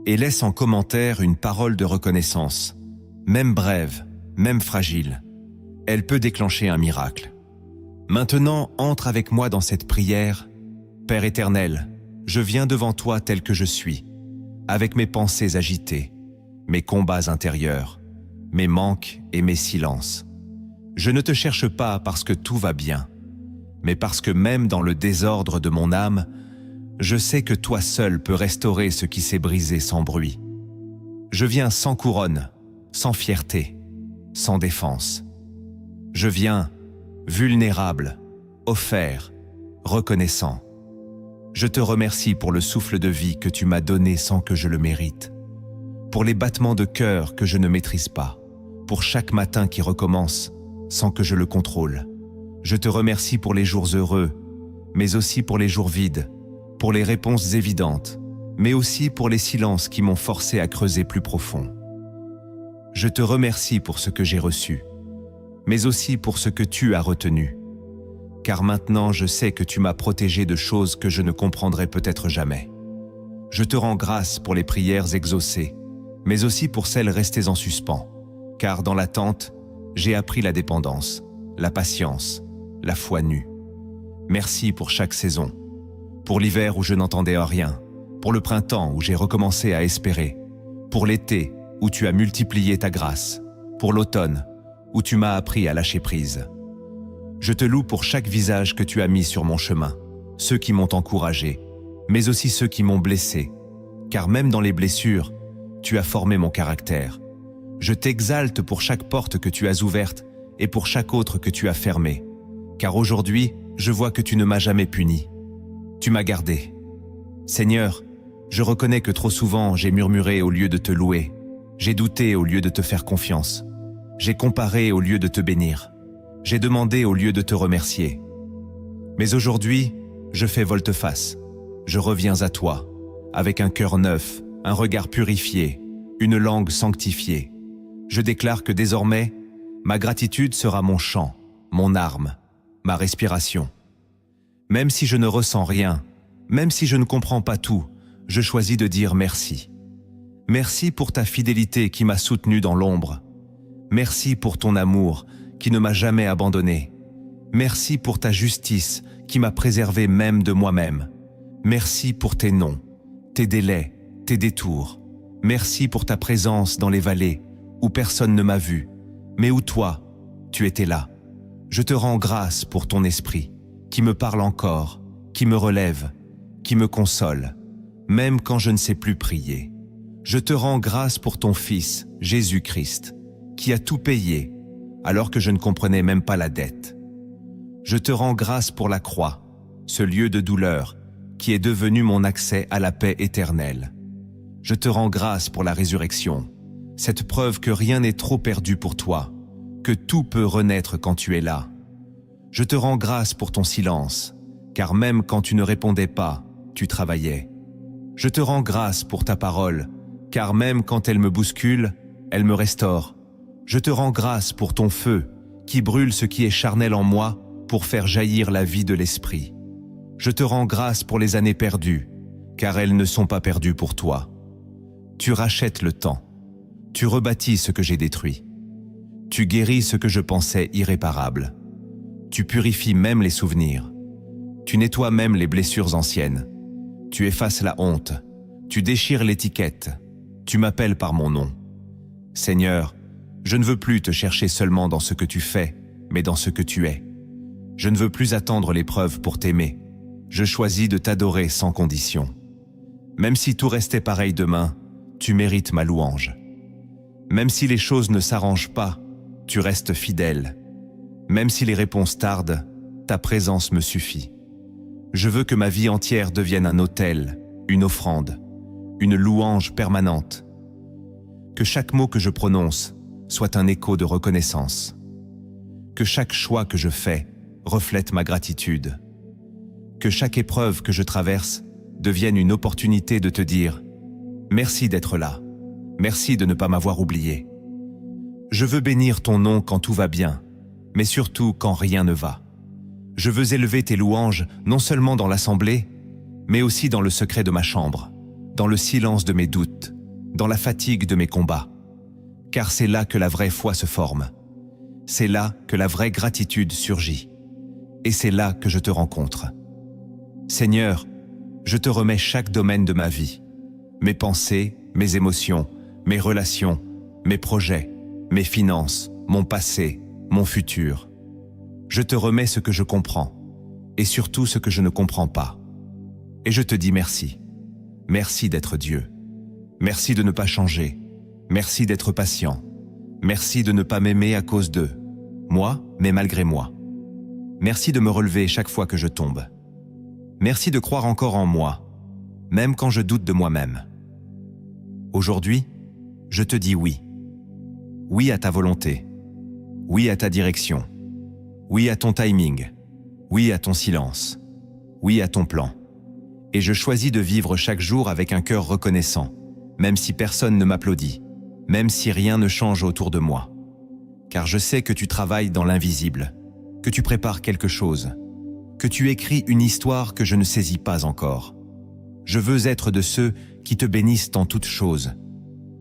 Et laisse en commentaire une parole de reconnaissance, même brève, même fragile. Elle peut déclencher un miracle. Maintenant, entre avec moi dans cette prière. Père éternel, je viens devant toi tel que je suis, avec mes pensées agitées, mes combats intérieurs, mes manques et mes silences. Je ne te cherche pas parce que tout va bien, mais parce que même dans le désordre de mon âme, je sais que toi seul peux restaurer ce qui s'est brisé sans bruit. Je viens sans couronne, sans fierté, sans défense. Je viens vulnérable, offert, reconnaissant. Je te remercie pour le souffle de vie que tu m'as donné sans que je le mérite, pour les battements de cœur que je ne maîtrise pas, pour chaque matin qui recommence sans que je le contrôle. Je te remercie pour les jours heureux, mais aussi pour les jours vides, pour les réponses évidentes, mais aussi pour les silences qui m'ont forcé à creuser plus profond. Je te remercie pour ce que j'ai reçu, mais aussi pour ce que tu as retenu, car maintenant je sais que tu m'as protégé de choses que je ne comprendrai peut-être jamais. Je te rends grâce pour les prières exaucées, mais aussi pour celles restées en suspens, car dans l'attente, j'ai appris la dépendance, la patience, la foi nue. Merci pour chaque saison, pour l'hiver où je n'entendais rien, pour le printemps où j'ai recommencé à espérer, pour l'été où tu as multiplié ta grâce, pour l'automne où tu m'as appris à lâcher prise. Je te loue pour chaque visage que tu as mis sur mon chemin, ceux qui m'ont encouragé, mais aussi ceux qui m'ont blessé, car même dans les blessures, tu as formé mon caractère. Je t'exalte pour chaque porte que tu as ouverte et pour chaque autre que tu as fermée, car aujourd'hui, je vois que tu ne m'as jamais puni. Tu m'as gardé. Seigneur, je reconnais que trop souvent j'ai murmuré au lieu de te louer, j'ai douté au lieu de te faire confiance, j'ai comparé au lieu de te bénir, j'ai demandé au lieu de te remercier. Mais aujourd'hui, je fais volte-face, je reviens à toi, avec un cœur neuf, un regard purifié, une langue sanctifiée. Je déclare que désormais, ma gratitude sera mon chant, mon arme, ma respiration. Même si je ne ressens rien, même si je ne comprends pas tout, je choisis de dire merci. Merci pour ta fidélité qui m'a soutenu dans l'ombre. Merci pour ton amour qui ne m'a jamais abandonné. Merci pour ta justice qui m'a préservé même de moi-même. Merci pour tes noms, tes délais, tes détours. Merci pour ta présence dans les vallées où personne ne m'a vu, mais où toi, tu étais là. Je te rends grâce pour ton esprit qui me parle encore, qui me relève, qui me console, même quand je ne sais plus prier. Je te rends grâce pour ton Fils, Jésus-Christ, qui a tout payé, alors que je ne comprenais même pas la dette. Je te rends grâce pour la croix, ce lieu de douleur, qui est devenu mon accès à la paix éternelle. Je te rends grâce pour la résurrection, cette preuve que rien n'est trop perdu pour toi, que tout peut renaître quand tu es là. Je te rends grâce pour ton silence, car même quand tu ne répondais pas, tu travaillais. Je te rends grâce pour ta parole, car même quand elle me bouscule, elle me restaure. Je te rends grâce pour ton feu, qui brûle ce qui est charnel en moi pour faire jaillir la vie de l'esprit. Je te rends grâce pour les années perdues, car elles ne sont pas perdues pour toi. Tu rachètes le temps. Tu rebâtis ce que j'ai détruit. Tu guéris ce que je pensais irréparable. Tu purifies même les souvenirs. Tu nettoies même les blessures anciennes. Tu effaces la honte. Tu déchires l'étiquette. Tu m'appelles par mon nom. Seigneur, je ne veux plus te chercher seulement dans ce que tu fais, mais dans ce que tu es. Je ne veux plus attendre l'épreuve pour t'aimer. Je choisis de t'adorer sans condition. Même si tout restait pareil demain, tu mérites ma louange. Même si les choses ne s'arrangent pas, tu restes fidèle. Même si les réponses tardent, ta présence me suffit. Je veux que ma vie entière devienne un autel, une offrande, une louange permanente. Que chaque mot que je prononce soit un écho de reconnaissance. Que chaque choix que je fais reflète ma gratitude. Que chaque épreuve que je traverse devienne une opportunité de te dire « Merci d'être là, merci de ne pas m'avoir oublié ». Je veux bénir ton nom quand tout va bien, mais surtout quand rien ne va. Je veux élever tes louanges non seulement dans l'assemblée, mais aussi dans le secret de ma chambre, dans le silence de mes doutes, dans la fatigue de mes combats. Car c'est là que la vraie foi se forme. C'est là que la vraie gratitude surgit. Et c'est là que je te rencontre. Seigneur, je te remets chaque domaine de ma vie. Mes pensées, mes émotions, mes relations, mes projets, mes finances, mon passé, mon futur. Je te remets ce que je comprends, et surtout ce que je ne comprends pas. Et je te dis merci. Merci d'être Dieu. Merci de ne pas changer. Merci d'être patient. Merci de ne pas m'aimer à cause d'eux. Moi, mais malgré moi. Merci de me relever chaque fois que je tombe. Merci de croire encore en moi, même quand je doute de moi-même. Aujourd'hui, je te dis oui. Oui à ta volonté. Oui à ta direction. Oui à ton timing. Oui à ton silence. Oui à ton plan. Et je choisis de vivre chaque jour avec un cœur reconnaissant, même si personne ne m'applaudit, même si rien ne change autour de moi. Car je sais que tu travailles dans l'invisible, que tu prépares quelque chose, que tu écris une histoire que je ne saisis pas encore. Je veux être de ceux qui te bénissent en toutes choses,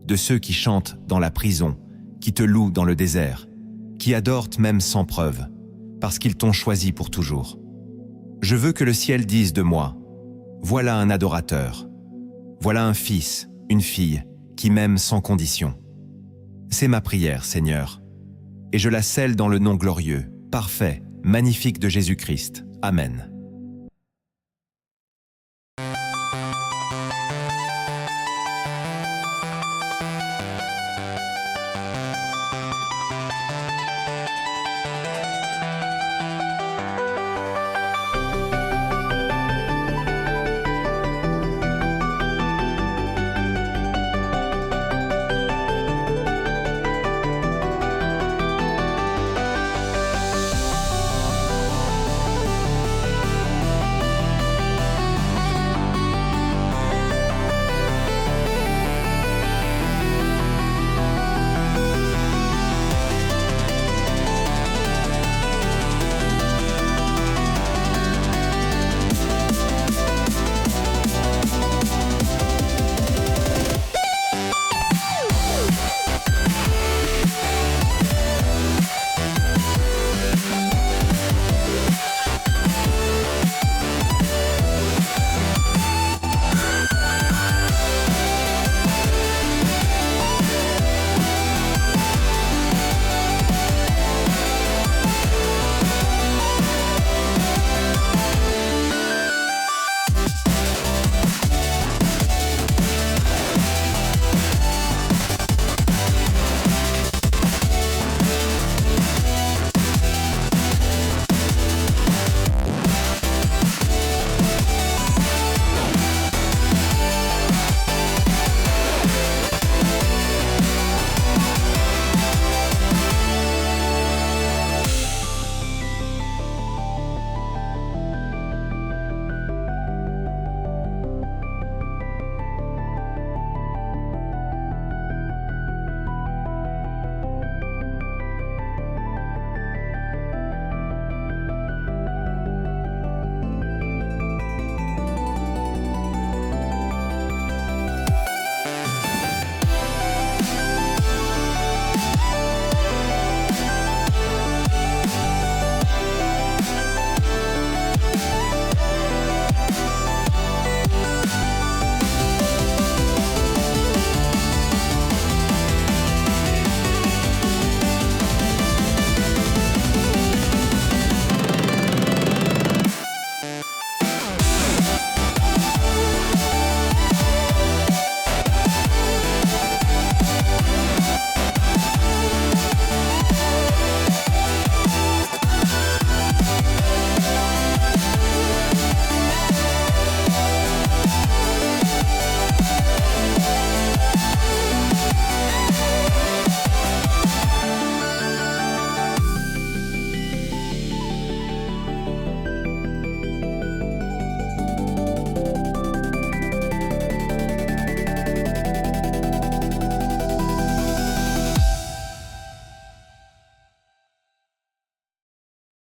de ceux qui chantent dans la prison, qui te louent dans le désert, qui adorent même sans preuve, parce qu'ils t'ont choisi pour toujours. Je veux que le ciel dise de moi, voilà un adorateur, voilà un fils, une fille, qui m'aime sans condition. C'est ma prière, Seigneur, et je la scelle dans le nom glorieux, parfait, magnifique de Jésus-Christ. Amen.